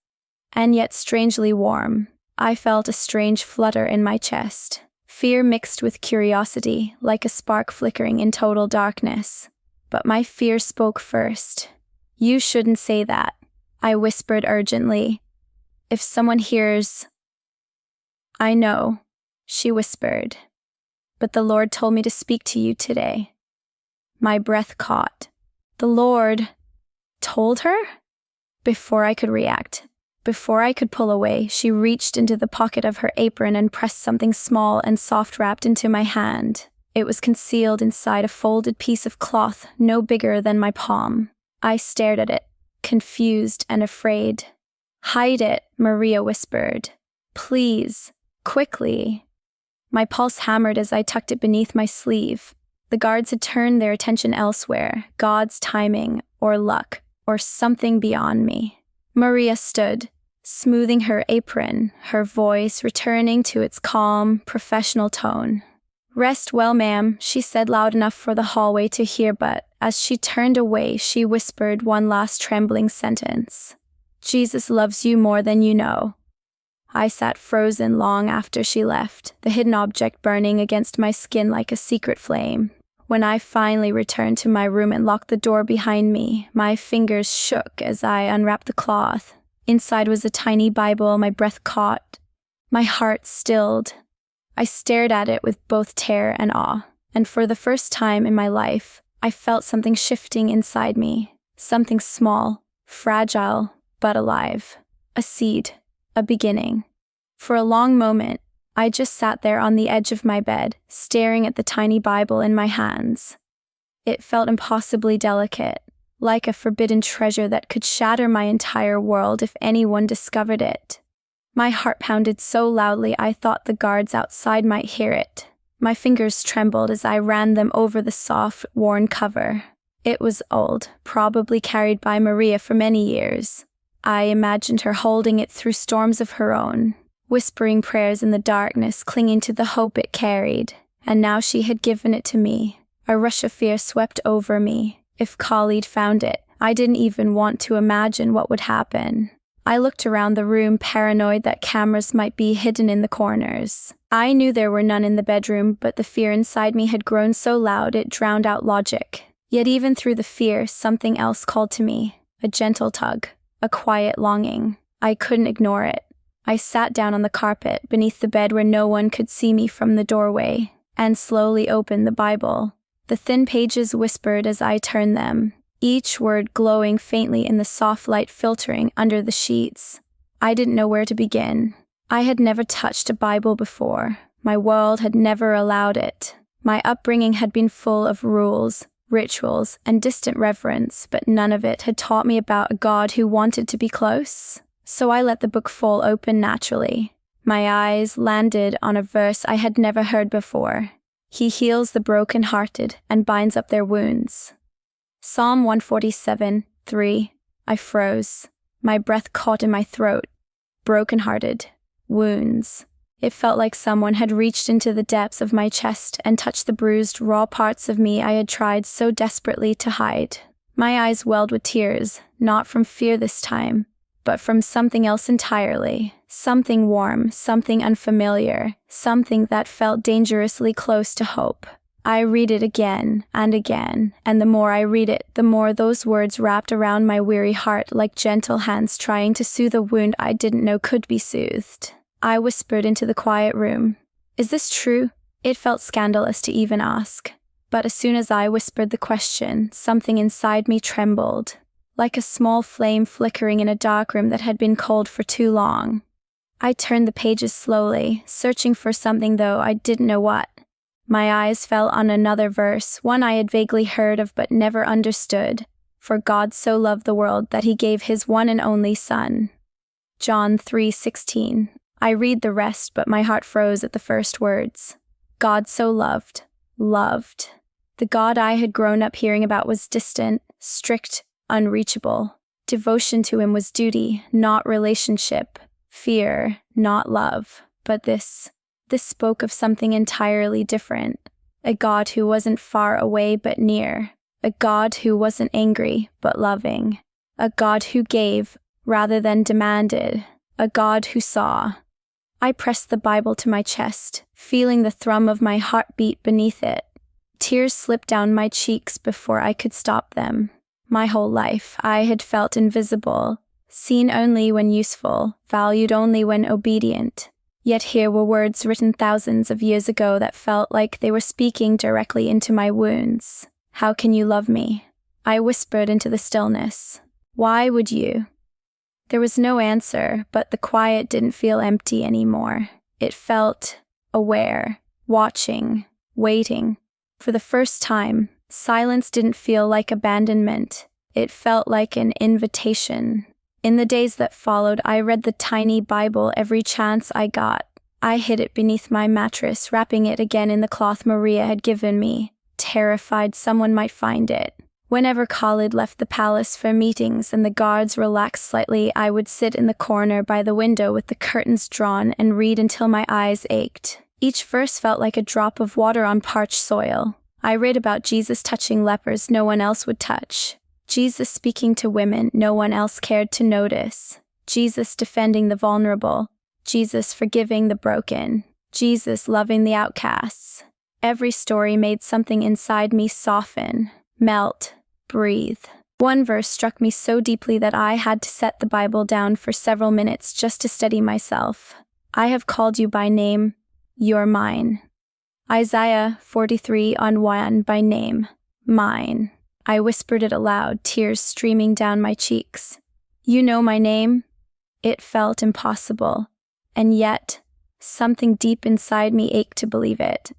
and yet strangely warm. I felt a strange flutter in my chest. Fear mixed with curiosity, like a spark flickering in total darkness. But my fear spoke first. "You shouldn't say that," I whispered urgently. "If someone hears..." "I know," she whispered. "But the Lord told me to speak to you today." My breath caught. The Lord told her? Before I could react, before I could pull away, she reached into the pocket of her apron and pressed something small and soft-wrapped into my hand. It was concealed inside a folded piece of cloth no bigger than my palm. I stared at it, confused and afraid. "Hide it," Maria whispered. "Please, quickly." My pulse hammered as I tucked it beneath my sleeve. The guards had turned their attention elsewhere, God's timing, or luck, or something beyond me. Maria stood, smoothing her apron, her voice returning to its calm, professional tone. "Rest well, ma'am," she said loud enough for the hallway to hear, but as she turned away, she whispered one last trembling sentence. "Jesus loves you more than you know." I sat frozen long after she left, the hidden object burning against my skin like a secret flame. When I finally returned to my room and locked the door behind me, my fingers shook as I unwrapped the cloth. Inside was a tiny Bible, my breath caught, my heart stilled. I stared at it with both terror and awe, and for the first time in my life, I felt something shifting inside me, something small, fragile, but alive. A seed, a beginning. For a long moment, I just sat there on the edge of my bed, staring at the tiny Bible in my hands. It felt impossibly delicate, like a forbidden treasure that could shatter my entire world if anyone discovered it. My heart pounded so loudly I thought the guards outside might hear it. My fingers trembled as I ran them over the soft, worn cover. It was old, probably carried by Maria for many years. I imagined her holding it through storms of her own, whispering prayers in the darkness, clinging to the hope it carried. And now she had given it to me. A rush of fear swept over me. If Khalid found it, I didn't even want to imagine what would happen. I looked around the room, paranoid that cameras might be hidden in the corners. I knew there were none in the bedroom, but the fear inside me had grown so loud it drowned out logic. Yet even through the fear, something else called to me, a gentle tug, a quiet longing. I couldn't ignore it. I sat down on the carpet beneath the bed where no one could see me from the doorway, and slowly opened the Bible. The thin pages whispered as I turned them, each word glowing faintly in the soft light filtering under the sheets. I didn't know where to begin. I had never touched a Bible before. My world had never allowed it. My upbringing had been full of rules, rituals, and distant reverence, but none of it had taught me about a God who wanted to be close. So I let the book fall open naturally. My eyes landed on a verse I had never heard before. He heals the broken-hearted and binds up their wounds. Psalm 147:3. I froze. My breath caught in my throat. Broken-hearted. Wounds. It felt like someone had reached into the depths of my chest and touched the bruised, raw parts of me I had tried so desperately to hide. My eyes welled with tears, not from fear this time, but from something else entirely. Something warm, something unfamiliar, something that felt dangerously close to hope. I read it again, and the more I read it, the more those words wrapped around my weary heart like gentle hands trying to soothe a wound I didn't know could be soothed. I whispered into the quiet room, "Is this true?" It felt scandalous to even ask. But as soon as I whispered the question, something inside me trembled, like a small flame flickering in a dark room that had been cold for too long. I turned the pages slowly, searching for something though I didn't know what. My eyes fell on another verse, one I had vaguely heard of but never understood. For God so loved the world that he gave his one and only Son. John 3:16. I read the rest, but my heart froze at the first words. God so loved. The God I had grown up hearing about was distant, strict, unreachable. Devotion to him was duty, not relationship. Fear, not love. But this spoke of something entirely different. A God who wasn't far away but near. A God who wasn't angry but loving. A God who gave rather than demanded. A God who saw. I pressed the Bible to my chest, feeling the thrum of my heart beat beneath it. Tears slipped down my cheeks before I could stop them. My whole life, I had felt invisible, seen only when useful, valued only when obedient. Yet here were words written thousands of years ago that felt like they were speaking directly into my wounds. "How can you love me?" I whispered into the stillness. "Why would you?" There was no answer, but the quiet didn't feel empty anymore. It felt aware, watching, waiting. For the first time, silence didn't feel like abandonment. It felt like an invitation. In the days that followed, I read the tiny Bible every chance I got. I hid it beneath my mattress, wrapping it again in the cloth Maria had given me, terrified someone might find it. Whenever Khalid left the palace for meetings and the guards relaxed slightly, I would sit in the corner by the window with the curtains drawn and read until my eyes ached. Each verse felt like a drop of water on parched soil. I read about Jesus touching lepers no one else would touch. Jesus speaking to women no one else cared to notice. Jesus defending the vulnerable. Jesus forgiving the broken. Jesus loving the outcasts. Every story made something inside me soften, melt, breathe. One verse struck me so deeply that I had to set the Bible down for several minutes just to steady myself. I have called you by name. You're mine. Isaiah 43:1 by name. Mine. I whispered it aloud, tears streaming down my cheeks. You know my name? It felt impossible. And yet, something deep inside me ached to believe it.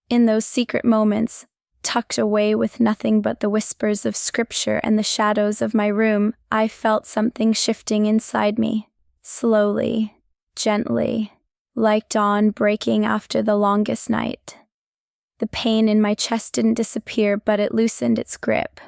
In those secret moments, tucked away with nothing but the whispers of scripture and the shadows of my room, I felt something shifting inside me. Slowly, gently, like dawn breaking after the longest night. The pain in my chest didn't disappear, but it loosened its grip.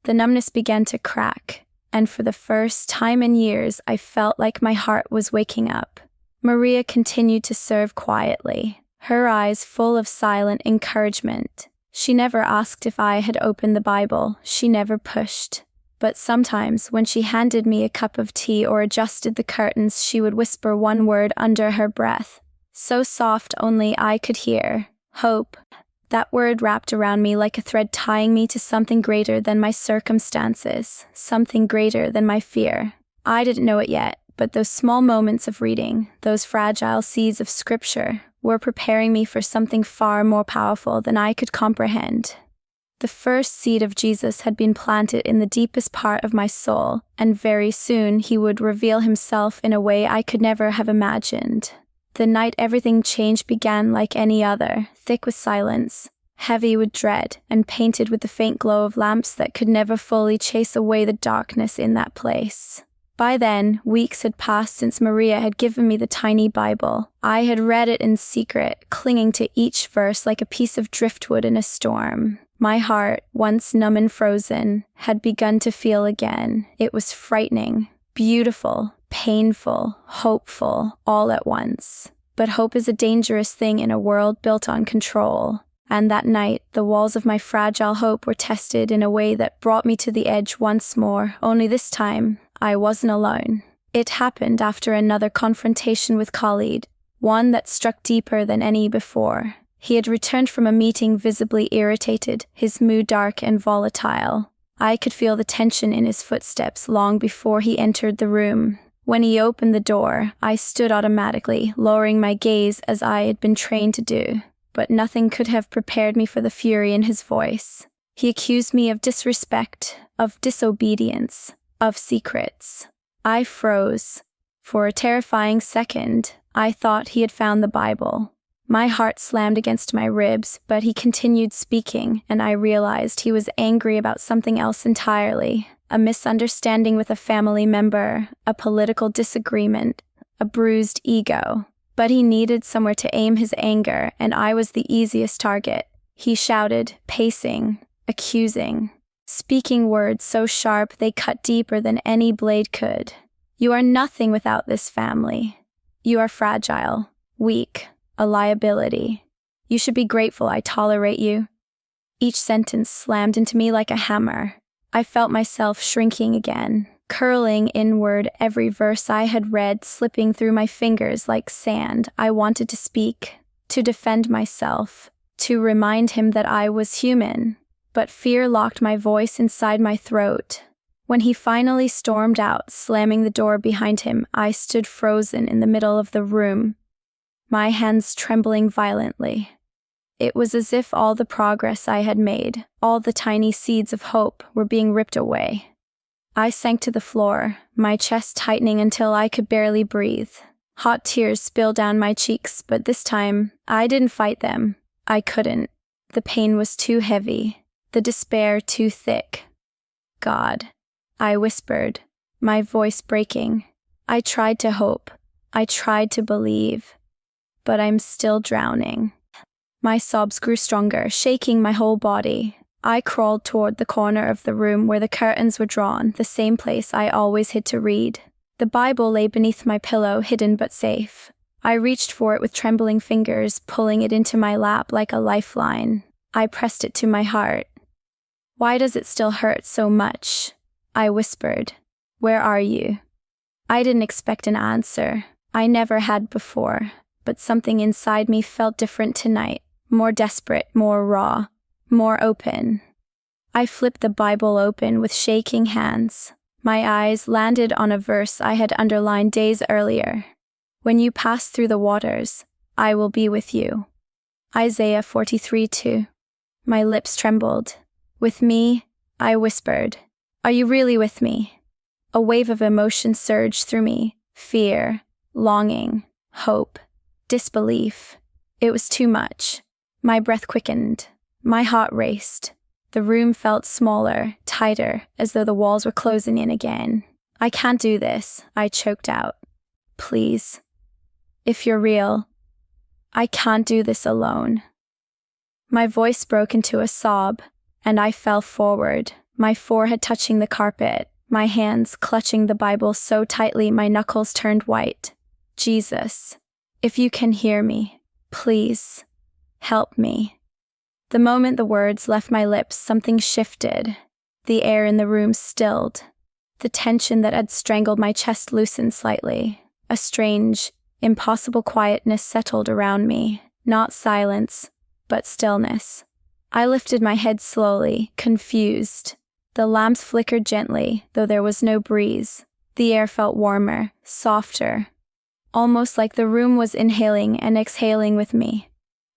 The numbness began to crack, and for the first time in years, I felt like my heart was waking up. Maria continued to serve quietly, her eyes full of silent encouragement. She never asked if I had opened the Bible, she never pushed. But sometimes, when she handed me a cup of tea or adjusted the curtains, she would whisper one word under her breath, so soft only I could hear: hope. That word wrapped around me like a thread, tying me to something greater than my circumstances, something greater than my fear. I didn't know it yet, but those small moments of reading, those fragile seeds of scripture, were preparing me for something far more powerful than I could comprehend. The first seed of Jesus had been planted in the deepest part of my soul, and very soon he would reveal himself in a way I could never have imagined. The night everything changed began like any other, thick with silence, heavy with dread, and painted with the faint glow of lamps that could never fully chase away the darkness in that place. By then, weeks had passed since Maria had given me the tiny Bible. I had read it in secret, clinging to each verse like a piece of driftwood in a storm. My heart, once numb and frozen, had begun to feel again. It was frightening, beautiful, painful, hopeful, all at once. But hope is a dangerous thing in a world built on control. And that night, the walls of my fragile hope were tested in a way that brought me to the edge once more, only this time, I wasn't alone. It happened after another confrontation with Khalid, one that struck deeper than any before. He had returned from a meeting visibly irritated, his mood dark and volatile. I could feel the tension in his footsteps long before he entered the room. When he opened the door, I stood automatically, lowering my gaze as I had been trained to do. But nothing could have prepared me for the fury in his voice. He accused me of disrespect, of disobedience, of secrets. I froze. For a terrifying second, I thought he had found the Bible. My heart slammed against my ribs, but he continued speaking, and I realized he was angry about something else entirely. A misunderstanding with a family member, a political disagreement, a bruised ego. But he needed somewhere to aim his anger, and I was the easiest target. He shouted, pacing, accusing, speaking words so sharp they cut deeper than any blade could. You are nothing without this family. You are fragile, weak, a liability. You should be grateful I tolerate you. Each sentence slammed into me like a hammer. I felt myself shrinking again, curling inward, every verse I had read slipping through my fingers like sand. I wanted to speak, to defend myself, to remind him that I was human. But fear locked my voice inside my throat. When he finally stormed out, slamming the door behind him, I stood frozen in the middle of the room, my hands trembling violently. It was as if all the progress I had made, all the tiny seeds of hope, were being ripped away. I sank to the floor, my chest tightening until I could barely breathe. Hot tears spilled down my cheeks, but this time, I didn't fight them. I couldn't. The pain was too heavy, the despair too thick. God, I whispered, my voice breaking. I tried to hope. I tried to believe. But I'm still drowning. My sobs grew stronger, shaking my whole body. I crawled toward the corner of the room where the curtains were drawn, the same place I always hid to read. The Bible lay beneath my pillow, hidden but safe. I reached for it with trembling fingers, pulling it into my lap like a lifeline. I pressed it to my heart. "Why does it still hurt so much?" I whispered. "Where are you?" I didn't expect an answer. I never had before, but something inside me felt different tonight, more desperate, more raw, more open. I flipped the Bible open with shaking hands. My eyes landed on a verse I had underlined days earlier. "When you pass through the waters, I will be with you." Isaiah 43:2. My lips trembled. "With me?" I whispered. "Are you really with me?" A wave of emotion surged through me. Fear, longing, hope, disbelief. It was too much. My breath quickened. My heart raced. The room felt smaller, tighter, as though the walls were closing in again. "I can't do this," I choked out. "Please. If you're real, I can't do this alone." My voice broke into a sob, and I fell forward, my forehead touching the carpet, my hands clutching the Bible so tightly my knuckles turned white. "Jesus, if you can hear me, please, help me." The moment the words left my lips, something shifted. The air in the room stilled. The tension that had strangled my chest loosened slightly. A strange, impossible quietness settled around me. Not silence, but stillness. I lifted my head slowly, confused. The lamps flickered gently, though there was no breeze. The air felt warmer, softer, almost like the room was inhaling and exhaling with me.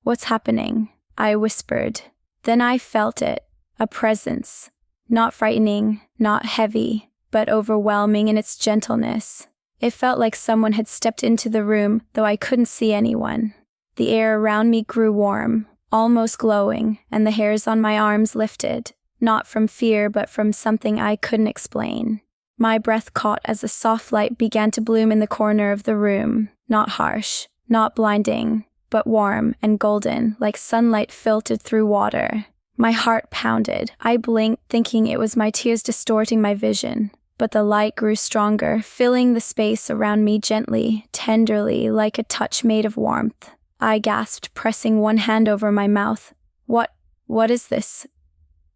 "What's happening?" I whispered. Then I felt it, a presence. Not frightening, not heavy, but overwhelming in its gentleness. It felt like someone had stepped into the room, though I couldn't see anyone. The air around me grew warm, almost glowing, and the hairs on my arms lifted, not from fear but from something I couldn't explain. My breath caught as a soft light began to bloom in the corner of the room, not harsh, not blinding, but warm and golden, like sunlight filtered through water. My heart pounded. I blinked, thinking it was my tears distorting my vision. But the light grew stronger, filling the space around me gently, tenderly, like a touch made of warmth. I gasped, pressing one hand over my mouth. What is this?"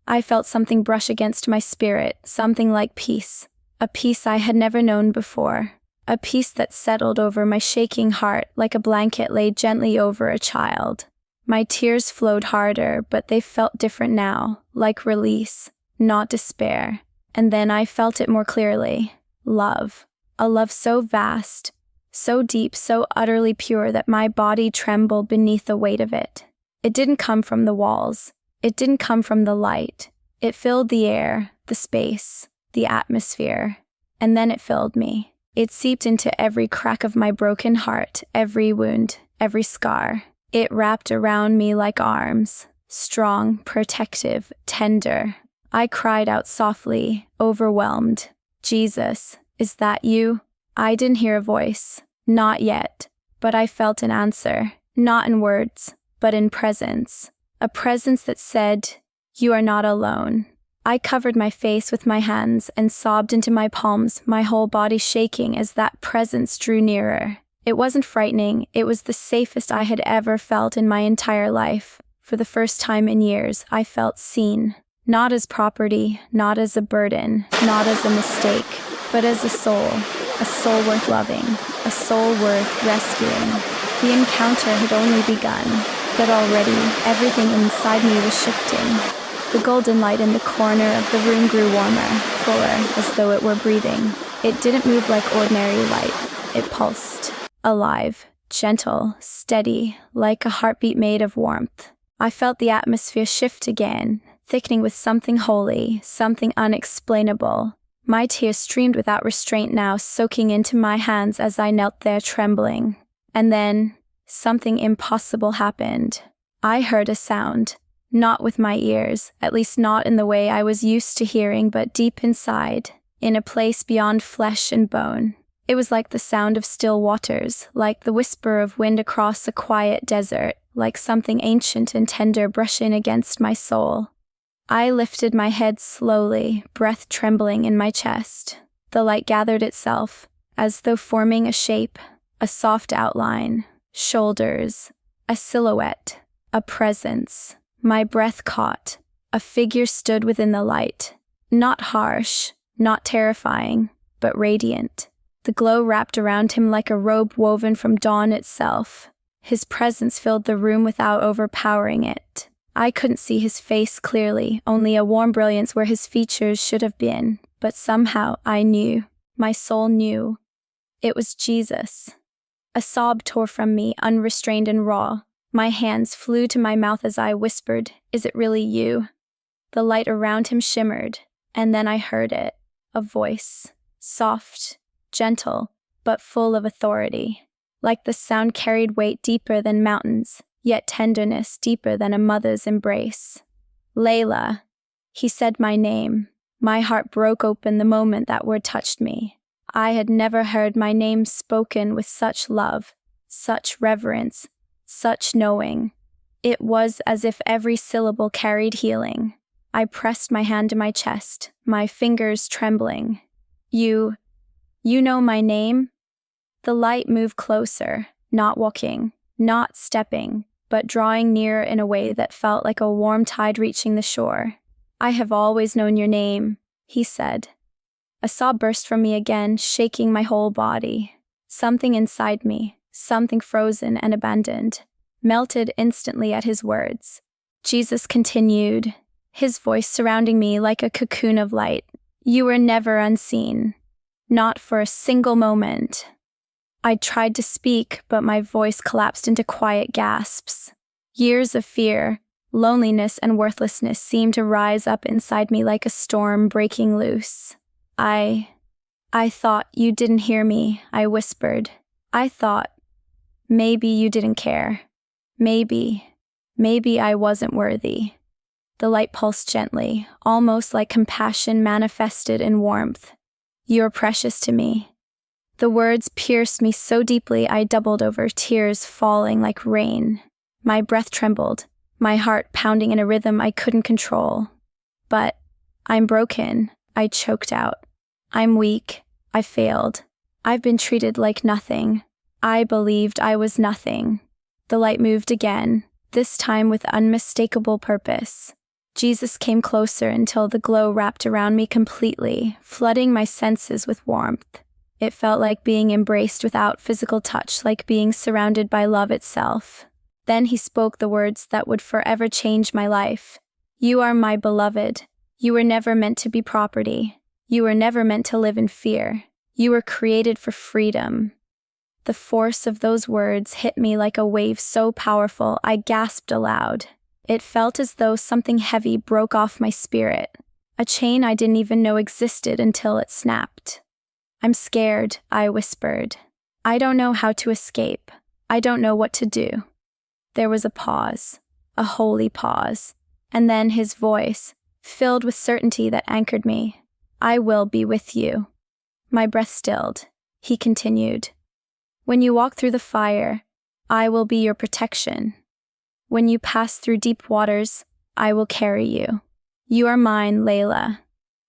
I felt something brush against my spirit, something like peace. A peace I had never known before. A peace that settled over my shaking heart like a blanket laid gently over a child. My tears flowed harder, but they felt different now, like release, not despair. And then I felt it more clearly. Love. A love so vast, so deep, so utterly pure that my body trembled beneath the weight of it. It didn't come from the walls. It didn't come from the light. It filled the air, the space, the atmosphere. And then it filled me. It seeped into every crack of my broken heart, every wound, every scar. It wrapped around me like arms, strong, protective, tender. I cried out softly, overwhelmed. "Jesus, is that you?" I didn't hear a voice. Not yet. But I felt an answer. Not in words, but in presence. A presence that said, "You are not alone." I covered my face with my hands and sobbed into my palms, my whole body shaking as that presence drew nearer. It wasn't frightening. It was the safest I had ever felt in my entire life. For the first time in years, I felt seen. Not as property, not as a burden, not as a mistake, but as a soul worth loving, a soul worth rescuing. The encounter had only begun, but already everything inside me was shifting. The golden light in the corner of the room grew warmer, fuller, as though it were breathing. It didn't move like ordinary light. It pulsed, alive, gentle, steady, like a heartbeat made of warmth. I felt the atmosphere shift again, thickening with something holy, something unexplainable. My tears streamed without restraint now, soaking into my hands as I knelt there trembling. And then, something impossible happened. I heard a sound. Not with my ears, at least not in the way I was used to hearing, but deep inside, in a place beyond flesh and bone. It was like the sound of still waters, like the whisper of wind across a quiet desert, like something ancient and tender brushing against my soul. I lifted my head slowly, breath trembling in my chest. The light gathered itself, as though forming a shape, a soft outline, shoulders, a silhouette, a presence. My breath caught. A figure stood within the light. Not harsh, not terrifying, but radiant. The glow wrapped around him like a robe woven from dawn itself. His presence filled the room without overpowering it. I couldn't see his face clearly, only a warm brilliance where his features should have been. But somehow I knew, my soul knew. It was Jesus. A sob tore from me, unrestrained and raw. My hands flew to my mouth as I whispered, "Is it really you?" The light around him shimmered, and then I heard it. A voice. Soft, gentle, but full of authority. Like the sound carried weight deeper than mountains, yet tenderness deeper than a mother's embrace. "Layla." He said my name. My heart broke open the moment that word touched me. I had never heard my name spoken with such love, such reverence, such knowing. It was as if every syllable carried healing. I pressed my hand to my chest, my fingers trembling. You know my name?" The light moved closer, not walking, not stepping, but drawing nearer in a way that felt like a warm tide reaching the shore. "I have always known your name," he said. A sob burst from me again, shaking my whole body. Something inside me, something frozen and abandoned, melted instantly at his words. Jesus continued, his voice surrounding me like a cocoon of light. "You were never unseen. Not for a single moment." I tried to speak, but my voice collapsed into quiet gasps. Years of fear, loneliness, and worthlessness seemed to rise up inside me like a storm breaking loose. I thought you didn't hear me," I whispered. "I thought maybe you didn't care. Maybe I wasn't worthy." The light pulsed gently, almost like compassion manifested in warmth. "You're precious to me." The words pierced me so deeply I doubled over, tears falling like rain. My breath trembled, my heart pounding in a rhythm I couldn't control. "But I'm broken," I choked out. "I'm weak. I failed. I've been treated like nothing. I believed I was nothing." The light moved again, this time with unmistakable purpose. Jesus came closer until the glow wrapped around me completely, flooding my senses with warmth. It felt like being embraced without physical touch, like being surrounded by love itself. Then he spoke the words that would forever change my life. "You are my beloved. You were never meant to be property. You were never meant to live in fear. You were created for freedom." The force of those words hit me like a wave so powerful I gasped aloud. It felt as though something heavy broke off my spirit, a chain I didn't even know existed until it snapped. "I'm scared," I whispered. "I don't know how to escape. I don't know what to do." There was a pause, a holy pause, and then his voice, filled with certainty that anchored me. "I will be with you." My breath stilled. He continued, "When you walk through the fire, I will be your protection. When you pass through deep waters, I will carry you. You are mine, Layla.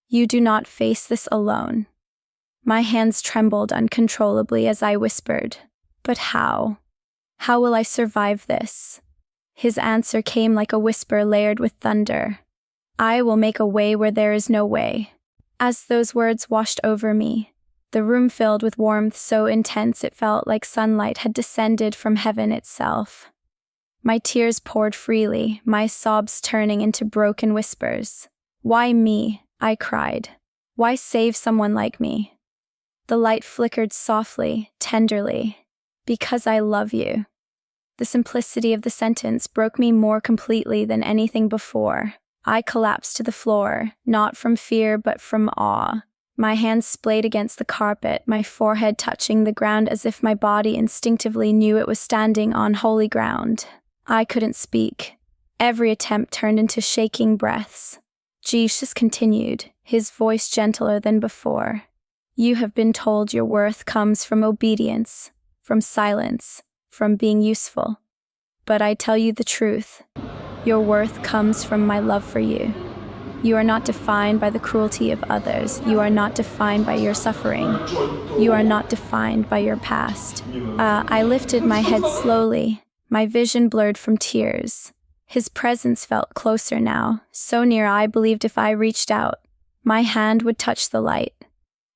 You do not face this alone." My hands trembled uncontrollably as I whispered, "But how? How will I survive this?" His answer came like a whisper layered with thunder. "I will make a way where there is no way." As those words washed over me, the room filled with warmth so intense it felt like sunlight had descended from heaven itself. My tears poured freely, my sobs turning into broken whispers. "Why me?" I cried. "Why save someone like me?" The light flickered softly, tenderly. "Because I love you." The simplicity of the sentence broke me more completely than anything before. I collapsed to the floor, not from fear but from awe. My hands splayed against the carpet, my forehead touching the ground as if my body instinctively knew it was standing on holy ground. I couldn't speak. Every attempt turned into shaking breaths. Jesus continued, his voice gentler than before. "You have been told your worth comes from obedience, from silence, from being useful. But I tell you the truth. Your worth comes from my love for you. You are not defined by the cruelty of others. You are not defined by your suffering. You are not defined by your past. I lifted my head slowly, my vision blurred from tears. His presence felt closer now, so near I believed if I reached out, my hand would touch the light.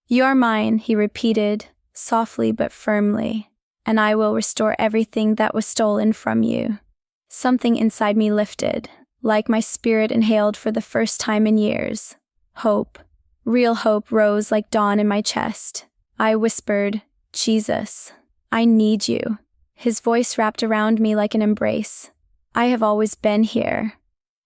You are mine, he repeated, softly but firmly, and I will restore everything that was stolen from you. Something inside me lifted, like my spirit inhaled for the first time in years. Hope, real hope, rose like dawn in my chest. I whispered, Jesus, I need you. His voice wrapped around me like an embrace. I have always been here.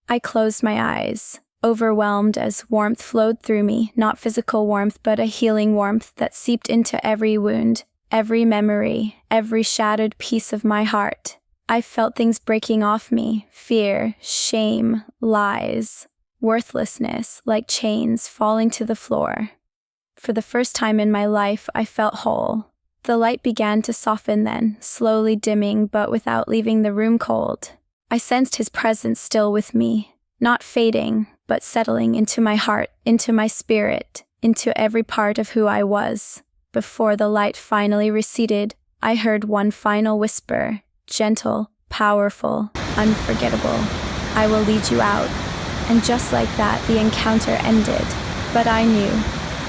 I closed my eyes, overwhelmed as warmth flowed through me, not physical warmth but a healing warmth that seeped into every wound, every memory, every shattered piece of my heart. I felt things breaking off me, fear, shame, lies, worthlessness, like chains falling to the floor. For the first time in my life, I felt whole. The light began to soften then, slowly dimming but without leaving the room cold. I sensed his presence still with me, not fading, but settling into my heart, into my spirit, into every part of who I was. Before the light finally receded, I heard one final whisper, gentle, powerful, unforgettable. I will lead you out. And just like that, the encounter ended. But I knew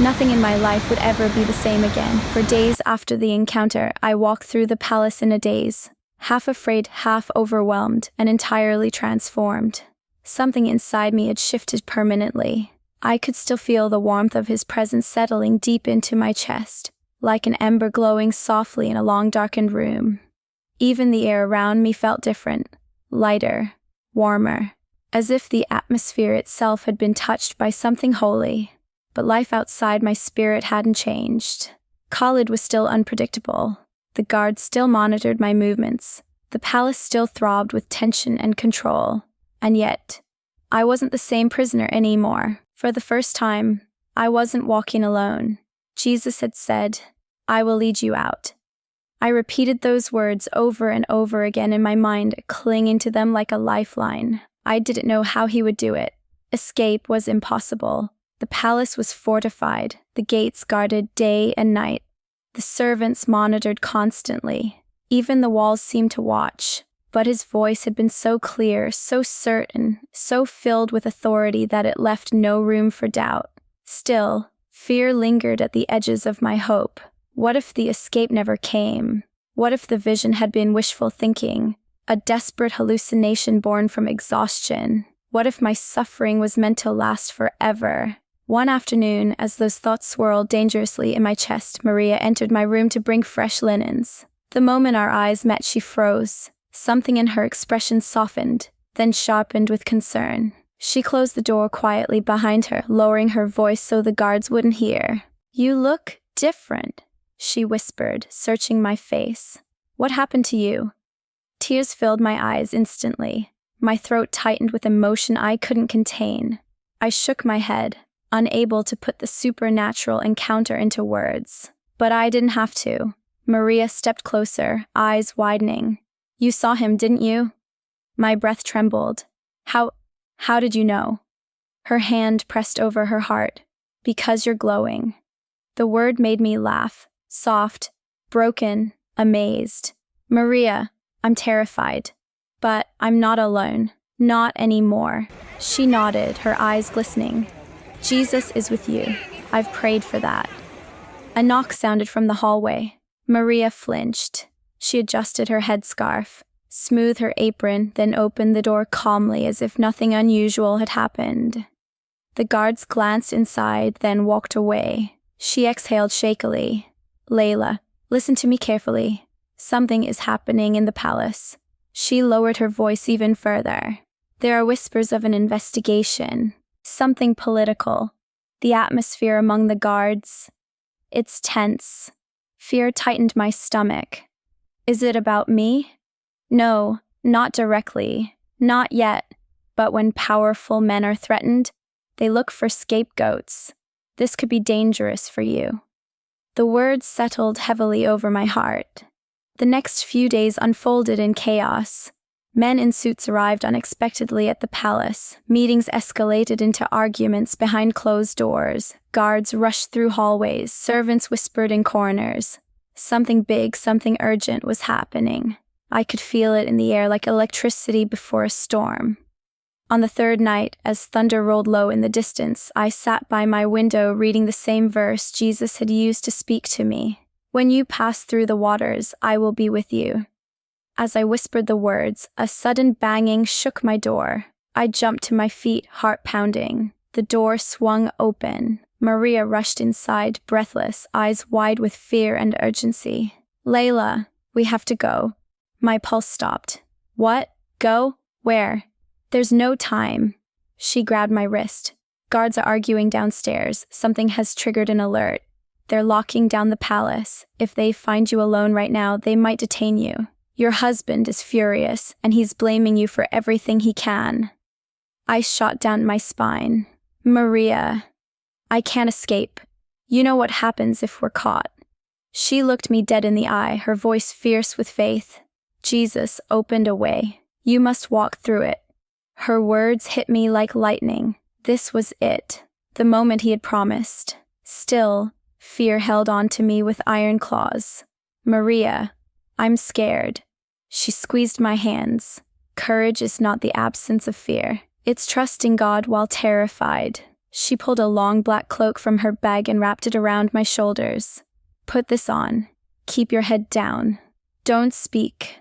nothing in my life would ever be the same again. For days after the encounter, I walked through the palace in a daze, half afraid, half overwhelmed, and entirely transformed. Something inside me had shifted permanently. I could still feel the warmth of his presence settling deep into my chest, like an ember glowing softly in a long darkened room. Even the air around me felt different, lighter, warmer, as if the atmosphere itself had been touched by something holy. But life outside my spirit hadn't changed. Khalid was still unpredictable. The guards still monitored my movements. The palace still throbbed with tension and control. And yet, I wasn't the same prisoner anymore. For the first time, I wasn't walking alone. Jesus had said, I will lead you out. I repeated those words over and over again in my mind, clinging to them like a lifeline. I didn't know how he would do it. Escape was impossible. The palace was fortified, the gates guarded day and night. The servants monitored constantly. Even the walls seemed to watch. But his voice had been so clear, so certain, so filled with authority that it left no room for doubt. Still, fear lingered at the edges of my hope. What if the escape never came? What if the vision had been wishful thinking, a desperate hallucination born from exhaustion? What if my suffering was meant to last forever? One afternoon, as those thoughts swirled dangerously in my chest, Maria entered my room to bring fresh linens. The moment our eyes met, she froze. Something in her expression softened, then sharpened with concern. She closed the door quietly behind her, lowering her voice so the guards wouldn't hear. You look different, she whispered, searching my face. What happened to you? Tears filled my eyes instantly. My throat tightened with emotion I couldn't contain. I shook my head, unable to put the supernatural encounter into words. But I didn't have to. Maria stepped closer, eyes widening. You saw him, didn't you? My breath trembled. How did you know? Her hand pressed over her heart. Because you're glowing. The word made me laugh, soft, broken, amazed. Maria, I'm terrified. But I'm not alone. Not anymore. She nodded, her eyes glistening. Jesus is with you. I've prayed for that. A knock sounded from the hallway. Maria flinched. She adjusted her headscarf, smoothed her apron, then opened the door calmly as if nothing unusual had happened. The guards glanced inside, then walked away. She exhaled shakily. Layla, listen to me carefully. Something is happening in the palace. She lowered her voice even further. There are whispers of an investigation. Something political. The atmosphere among the guards. It's tense. Fear tightened my stomach. Is it about me? No, not directly. Not yet. But when powerful men are threatened, they look for scapegoats. This could be dangerous for you. The words settled heavily over my heart. The next few days unfolded in chaos. Men in suits arrived unexpectedly at the palace. Meetings escalated into arguments behind closed doors. Guards rushed through hallways. Servants whispered in corners. Something big, something urgent was happening. I could feel it in the air like electricity before a storm. On the third night, as thunder rolled low in the distance, I sat by my window reading the same verse Jesus had used to speak to me. When you pass through the waters, I will be with you. As I whispered the words, a sudden banging shook my door. I jumped to my feet, heart pounding. The door swung open. Maria rushed inside, breathless, eyes wide with fear and urgency. Layla, we have to go. My pulse stopped. What? Go? Where? There's no time. She grabbed my wrist. Guards are arguing downstairs. Something has triggered an alert. They're locking down the palace. If they find you alone right now, they might detain you. Your husband is furious, and he's blaming you for everything he can. I shot down my spine. Maria, I can't escape. You know what happens if we're caught. She looked me dead in the eye, her voice fierce with faith. Jesus opened a way. You must walk through it. Her words hit me like lightning. This was it, the moment he had promised. Still, fear held on to me with iron claws. Maria, I'm scared. She squeezed my hands. Courage is not the absence of fear. It's trusting God while terrified. She pulled a long black cloak from her bag and wrapped it around my shoulders. Put this on. Keep your head down. Don't speak.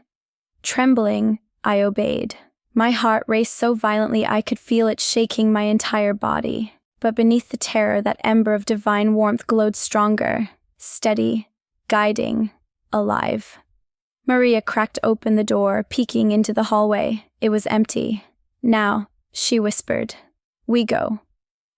Trembling, I obeyed. My heart raced so violently I could feel it shaking my entire body. But beneath the terror, that ember of divine warmth glowed stronger, steady, guiding, alive. Maria cracked open the door, peeking into the hallway. It was empty. Now, she whispered. We go.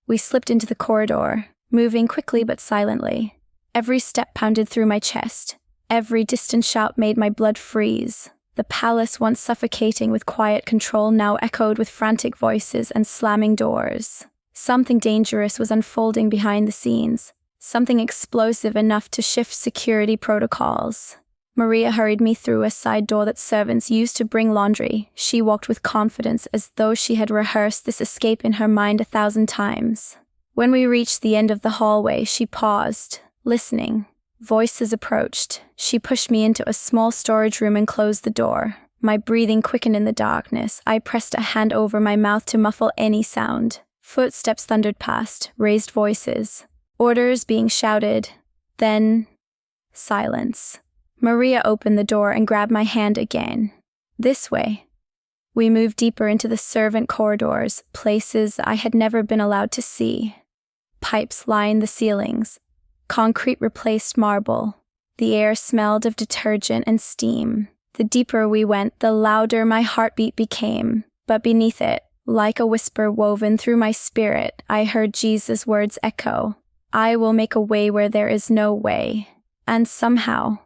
We slipped into the corridor, moving quickly but silently. Every step pounded through my chest. Every distant shout made my blood freeze. The palace, once suffocating with quiet control, now echoed with frantic voices and slamming doors. Something dangerous was unfolding behind the scenes, something explosive enough to shift security protocols. Maria hurried me through a side door that servants used to bring laundry. She walked with confidence as though she had rehearsed this escape in her mind 1,000 times. When we reached the end of the hallway, she paused, listening. Voices approached. She pushed me into a small storage room and closed the door. My breathing quickened in the darkness. I pressed a hand over my mouth to muffle any sound. Footsteps thundered past, raised voices. Orders being shouted. Then, silence. Maria opened the door and grabbed my hand again. This way. We moved deeper into the servant corridors, places I had never been allowed to see. Pipes lined the ceilings. Concrete replaced marble. The air smelled of detergent and steam. The deeper we went, the louder my heartbeat became. But beneath it, like a whisper woven through my spirit, I heard Jesus' words echo. I will make a way where there is no way. And somehow,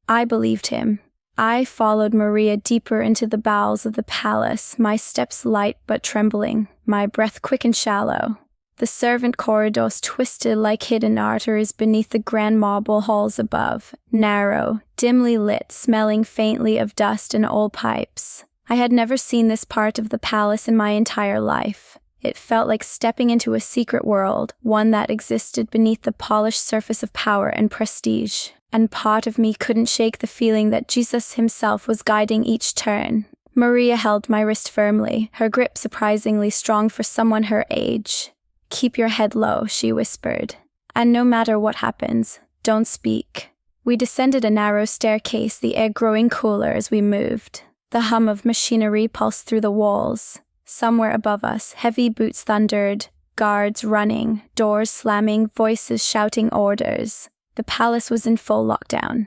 I believed him. I followed Maria deeper into the bowels of the palace, my steps light but trembling, my breath quick and shallow. The servant corridors twisted like hidden arteries beneath the grand marble halls above, narrow, dimly lit, smelling faintly of dust and old pipes. I had never seen this part of the palace in my entire life. It felt like stepping into a secret world, one that existed beneath the polished surface of power and prestige. And part of me couldn't shake the feeling that Jesus himself was guiding each turn. Maria held my wrist firmly, her grip surprisingly strong for someone her age. Keep your head low, she whispered. And no matter what happens, don't speak. We descended a narrow staircase, the air growing cooler as we moved. The hum of machinery pulsed through the walls. Somewhere above us, heavy boots thundered, guards running, doors slamming, voices shouting orders. The palace was in full lockdown.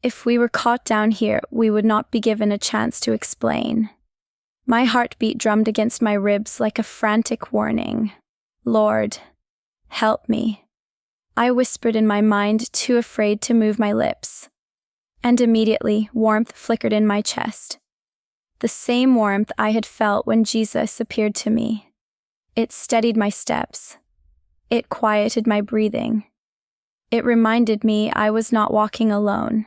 If we were caught down here, we would not be given a chance to explain. My heartbeat drummed against my ribs like a frantic warning. Lord, help me. I whispered in my mind, too afraid to move my lips. And immediately, warmth flickered in my chest. The same warmth I had felt when Jesus appeared to me. It steadied my steps. It quieted my breathing. It reminded me I was not walking alone.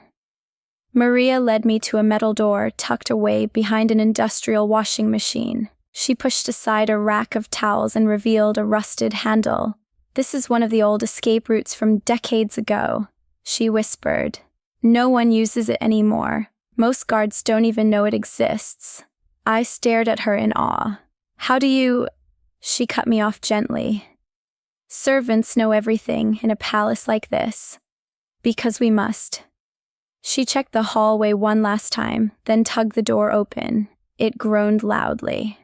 Maria led me to a metal door tucked away behind an industrial washing machine. She pushed aside a rack of towels and revealed a rusted handle. "This is one of the old escape routes from decades ago," she whispered. "No one uses it anymore. Most guards don't even know it exists." I stared at her in awe. "How do you—" She cut me off gently. "Servants know everything in a palace like this. Because we must." She checked the hallway one last time, then tugged the door open. It groaned loudly.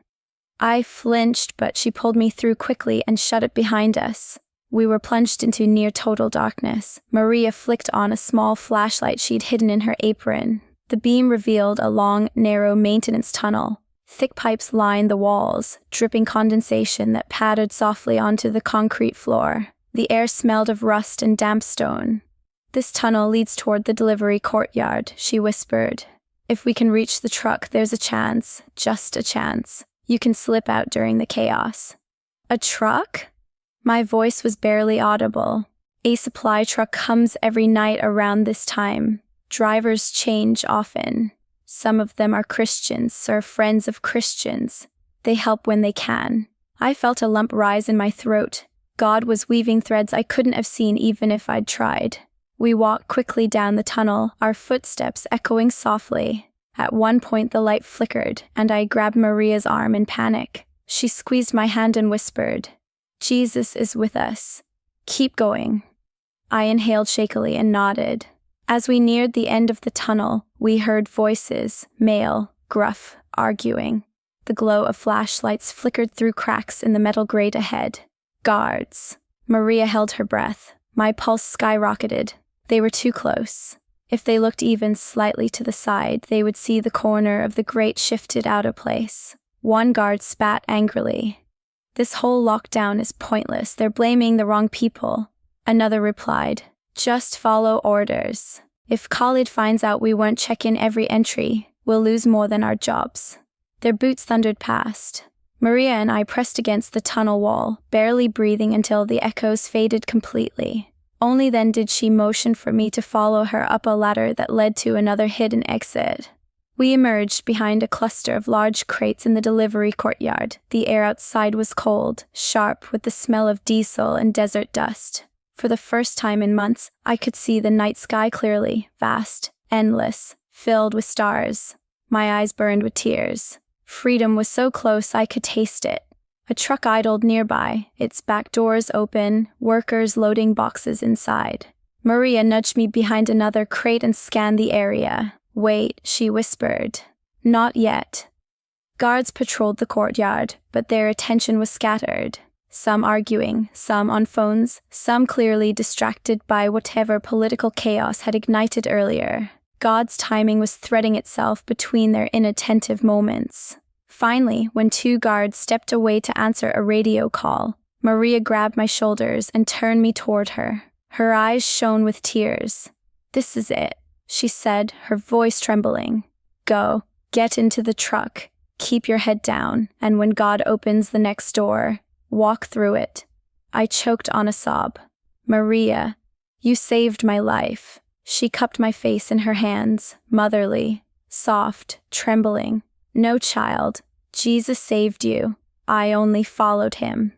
I flinched, but she pulled me through quickly and shut it behind us. We were plunged into near-total darkness. Maria flicked on a small flashlight she'd hidden in her apron. The beam revealed a long, narrow maintenance tunnel. Thick pipes lined the walls, dripping condensation that pattered softly onto the concrete floor. The air smelled of rust and damp stone. "This tunnel leads toward the delivery courtyard," she whispered. "If we can reach the truck, there's a chance, just a chance. You can slip out during the chaos." "A truck?" My voice was barely audible. "A supply truck comes every night around this time. Drivers change often. Some of them are Christians or friends of Christians. They help when they can." I felt a lump rise in my throat. God was weaving threads I couldn't have seen even if I'd tried. We walked quickly down the tunnel, our footsteps echoing softly. At one point the light flickered, and I grabbed Maria's arm in panic. She squeezed my hand and whispered, "Jesus is with us. Keep going." I inhaled shakily and nodded. As we neared the end of the tunnel, we heard voices, male, gruff, arguing. The glow of flashlights flickered through cracks in the metal grate ahead. Guards. Maria held her breath. My pulse skyrocketed. They were too close. If they looked even slightly to the side, they would see the corner of the grate shifted out of place. One guard spat angrily. "This whole lockdown is pointless. They're blaming the wrong people." Another replied, "Just follow orders. If Khalid finds out we won't check in every entry, we'll lose more than our jobs." Their boots thundered past. Maria and I pressed against the tunnel wall, barely breathing until the echoes faded completely. Only then did she motion for me to follow her up a ladder that led to another hidden exit. We emerged behind a cluster of large crates in the delivery courtyard. The air outside was cold, sharp with the smell of diesel and desert dust. For the first time in months, I could see the night sky clearly, vast, endless, filled with stars. My eyes burned with tears. Freedom was so close I could taste it. A truck idled nearby, its back doors open, workers loading boxes inside. Maria nudged me behind another crate and scanned the area. "Wait," she whispered. "Not yet." Guards patrolled the courtyard, but their attention was scattered. Some arguing, some on phones, some clearly distracted by whatever political chaos had ignited earlier. God's timing was threading itself between their inattentive moments. Finally, when two guards stepped away to answer a radio call, Maria grabbed my shoulders and turned me toward her. Her eyes shone with tears. "This is it," she said, her voice trembling. "Go, get into the truck, keep your head down, and when God opens the next door, walk through it." I choked on a sob. "Maria, you saved my life." She cupped my face in her hands, motherly, soft, trembling. "No, child. Jesus saved you. I only followed him."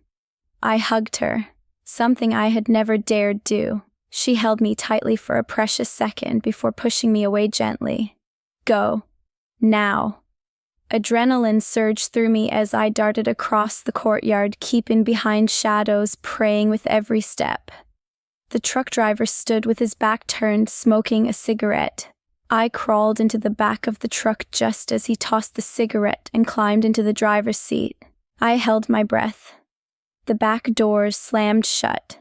I hugged her, something I had never dared do. She held me tightly for a precious second before pushing me away gently. "Go. Now." Adrenaline surged through me as I darted across the courtyard, keeping behind shadows, praying with every step. The truck driver stood with his back turned, smoking a cigarette. I crawled into the back of the truck just as he tossed the cigarette and climbed into the driver's seat. I held my breath. The back doors slammed shut.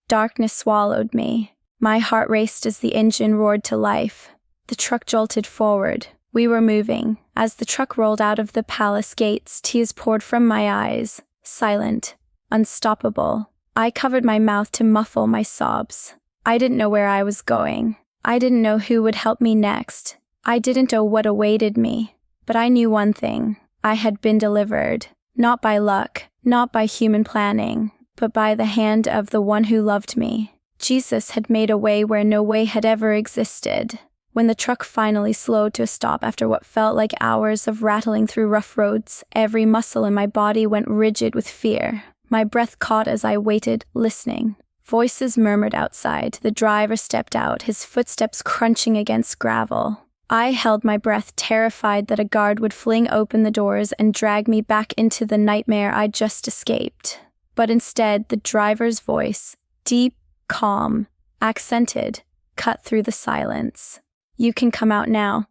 Darkness swallowed me. My heart raced as the engine roared to life. The truck jolted forward. We were moving. As the truck rolled out of the palace gates, tears poured from my eyes. Silent. Unstoppable. I covered my mouth to muffle my sobs. I didn't know where I was going. I didn't know who would help me next. I didn't know what awaited me. But I knew one thing. I had been delivered. Not by luck, not by human planning, but by the hand of the one who loved me. Jesus had made a way where no way had ever existed. When the truck finally slowed to a stop after what felt like hours of rattling through rough roads, every muscle in my body went rigid with fear. My breath caught as I waited, listening. Voices murmured outside. The driver stepped out, his footsteps crunching against gravel. I held my breath, terrified that a guard would fling open the doors and drag me back into the nightmare I'd just escaped. But instead, the driver's voice, deep, calm, accented, cut through the silence. "You can come out now."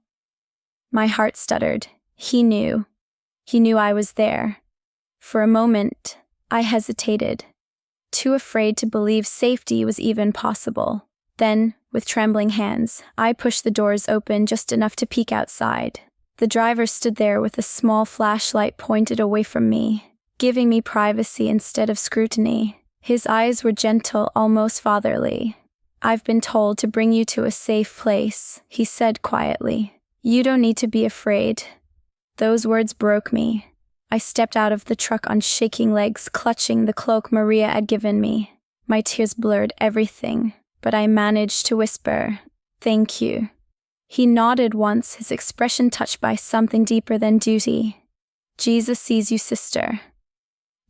My heart stuttered. He knew. He knew I was there. For a moment, I hesitated, too afraid to believe safety was even possible. Then, with trembling hands, I pushed the doors open just enough to peek outside. The driver stood there with a small flashlight pointed away from me, giving me privacy instead of scrutiny. His eyes were gentle, almost fatherly. "I've been told to bring you to a safe place," he said quietly. "You don't need to be afraid." Those words broke me. I stepped out of the truck on shaking legs, clutching the cloak Maria had given me. My tears blurred everything, but I managed to whisper, "Thank you." He nodded once, his expression touched by something deeper than duty. "Jesus sees you, sister."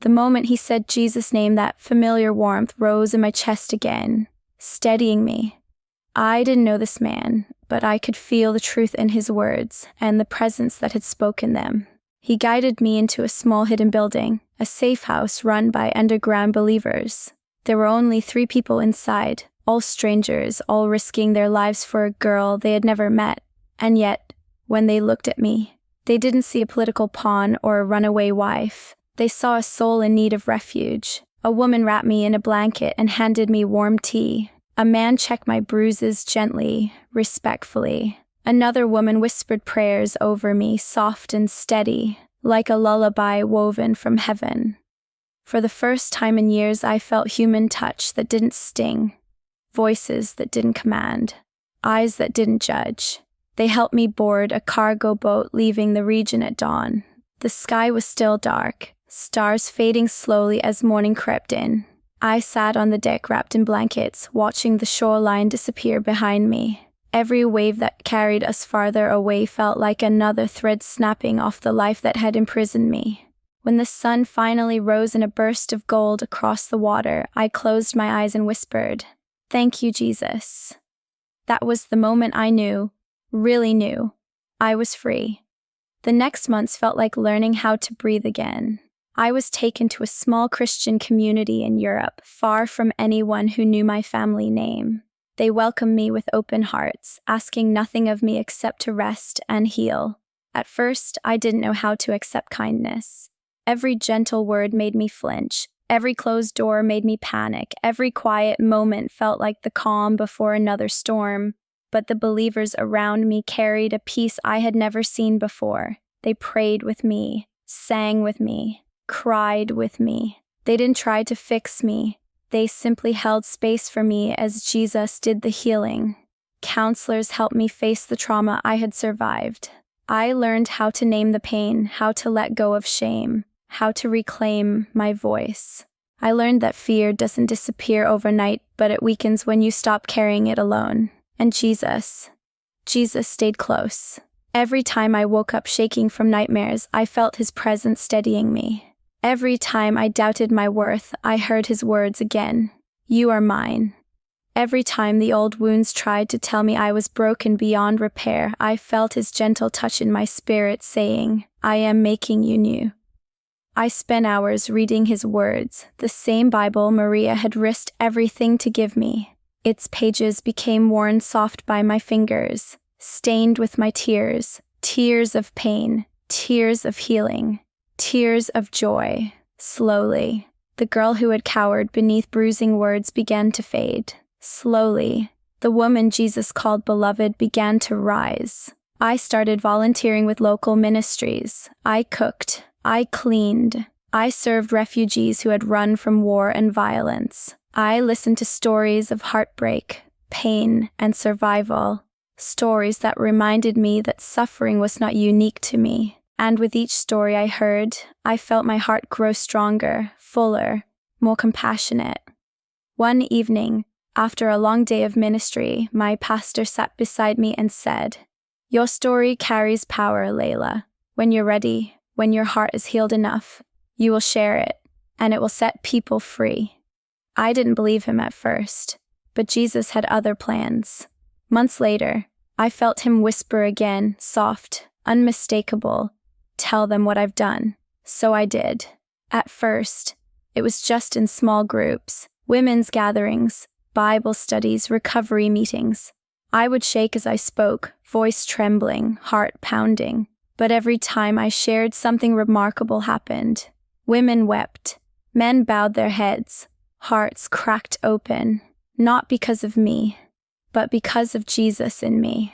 The moment he said Jesus' name, that familiar warmth rose in my chest again, steadying me. I didn't know this man, but I could feel the truth in his words and the presence that had spoken them. He guided me into a small hidden building, a safe house run by underground believers. There were only 3 people inside, all strangers, all risking their lives for a girl they had never met. And yet, when they looked at me, they didn't see a political pawn or a runaway wife. They saw a soul in need of refuge. A woman wrapped me in a blanket and handed me warm tea. A man checked my bruises gently, respectfully. Another woman whispered prayers over me, soft and steady, like a lullaby woven from heaven. For the first time in years, I felt human touch that didn't sting, voices that didn't command, eyes that didn't judge. They helped me board a cargo boat leaving the region at dawn. The sky was still dark, stars fading slowly as morning crept in. I sat on the deck wrapped in blankets, watching the shoreline disappear behind me. Every wave that carried us farther away felt like another thread snapping off the life that had imprisoned me. When the sun finally rose in a burst of gold across the water, I closed my eyes and whispered, "Thank you, Jesus." That was the moment I knew, really knew, I was free. The next months felt like learning how to breathe again. I was taken to a small Christian community in Europe, far from anyone who knew my family name. They welcomed me with open hearts, asking nothing of me except to rest and heal. At first, I didn't know how to accept kindness. Every gentle word made me flinch. Every closed door made me panic. Every quiet moment felt like the calm before another storm. But the believers around me carried a peace I had never seen before. They prayed with me, sang with me, cried with me. They didn't try to fix me. They simply held space for me as Jesus did the healing. Counselors helped me face the trauma I had survived. I learned how to name the pain, how to let go of shame, how to reclaim my voice. I learned that fear doesn't disappear overnight, but it weakens when you stop carrying it alone. And Jesus stayed close. Every time I woke up shaking from nightmares, I felt his presence steadying me. Every time I doubted my worth, I heard his words again, "You are mine." Every time the old wounds tried to tell me I was broken beyond repair, I felt his gentle touch in my spirit saying, "I am making you new." I spent hours reading his words, the same Bible Maria had risked everything to give me. Its pages became worn soft by my fingers, stained with my tears, tears of pain, tears of healing. Tears of joy. Slowly, the girl who had cowered beneath bruising words began to fade. Slowly, the woman Jesus called beloved began to rise. I started volunteering with local ministries. I cooked. I cleaned. I served refugees who had run from war and violence. I listened to stories of heartbreak, pain, and survival. Stories that reminded me that suffering was not unique to me. And with each story I heard, I felt my heart grow stronger, fuller, more compassionate. One evening, After a long day of ministry, my pastor sat beside me and said, "Your story carries power, Layla. When you're ready, when your heart is healed enough, you will share it, and it will set people free." I didn't believe him at first, but Jesus had other plans. Months later, I felt him whisper again, soft, unmistakable, "Tell them what I've done." So I did. At first, it was just in small groups, women's gatherings, Bible studies, recovery meetings. I would shake as I spoke, voice trembling, heart pounding. But every time I shared, something remarkable happened. Women wept. Men bowed their heads. Hearts cracked open. Not because of me, but because of Jesus in me.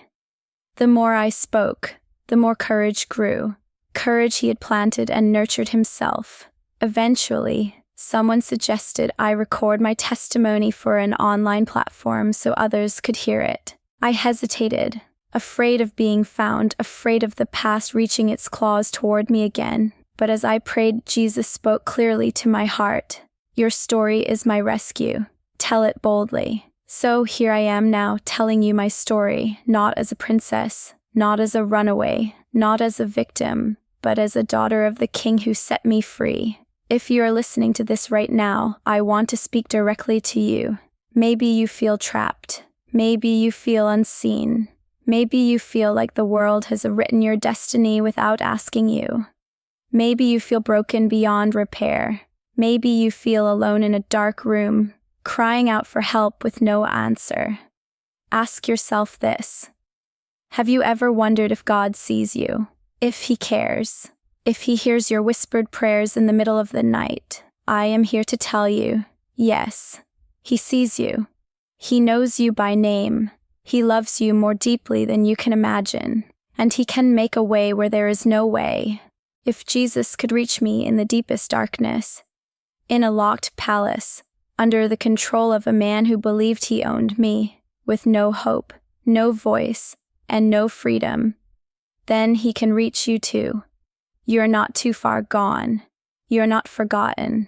The more I spoke, the more courage grew. Courage he had planted and nurtured himself. Eventually, someone suggested I record my testimony for an online platform so others could hear it. I hesitated, afraid of being found, afraid of the past reaching its claws toward me again. But as I prayed, Jesus spoke clearly to my heart. "Your story is my rescue. Tell it boldly." So here I am now, telling you my story, not as a princess, not as a runaway, not as a victim, but as a daughter of the King who set me free. If you are listening to this right now, I want to speak directly to you. Maybe you feel trapped. Maybe you feel unseen. Maybe you feel like the world has written your destiny without asking you. Maybe you feel broken beyond repair. Maybe you feel alone in a dark room, crying out for help with no answer. Ask yourself this. Have you ever wondered if God sees you? If he cares? If he hears your whispered prayers in the middle of the night? I am here to tell you, yes, he sees you. He knows you by name. He loves you more deeply than you can imagine, and he can make a way where there is no way. If Jesus could reach me in the deepest darkness, in a locked palace, under the control of a man who believed he owned me, with no hope, no voice, and no freedom, then he can reach you too. You are not too far gone. You are not forgotten.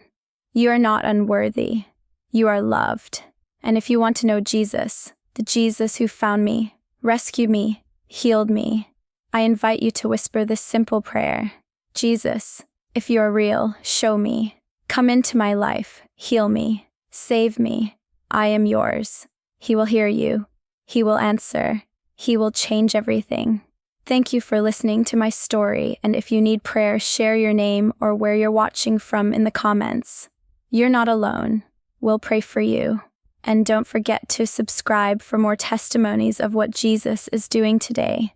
You are not unworthy. You are loved. And if you want to know Jesus, the Jesus who found me, rescued me, healed me, I invite you to whisper this simple prayer. Jesus, if you are real, show me. Come into my life, heal me, save me. I am yours. He will hear you. He will answer. He will change everything. Thank you for listening to my story, and if you need prayer, share your name or where you're watching from in the comments. You're not alone. We'll pray for you. And don't forget to subscribe for more testimonies of what Jesus is doing today.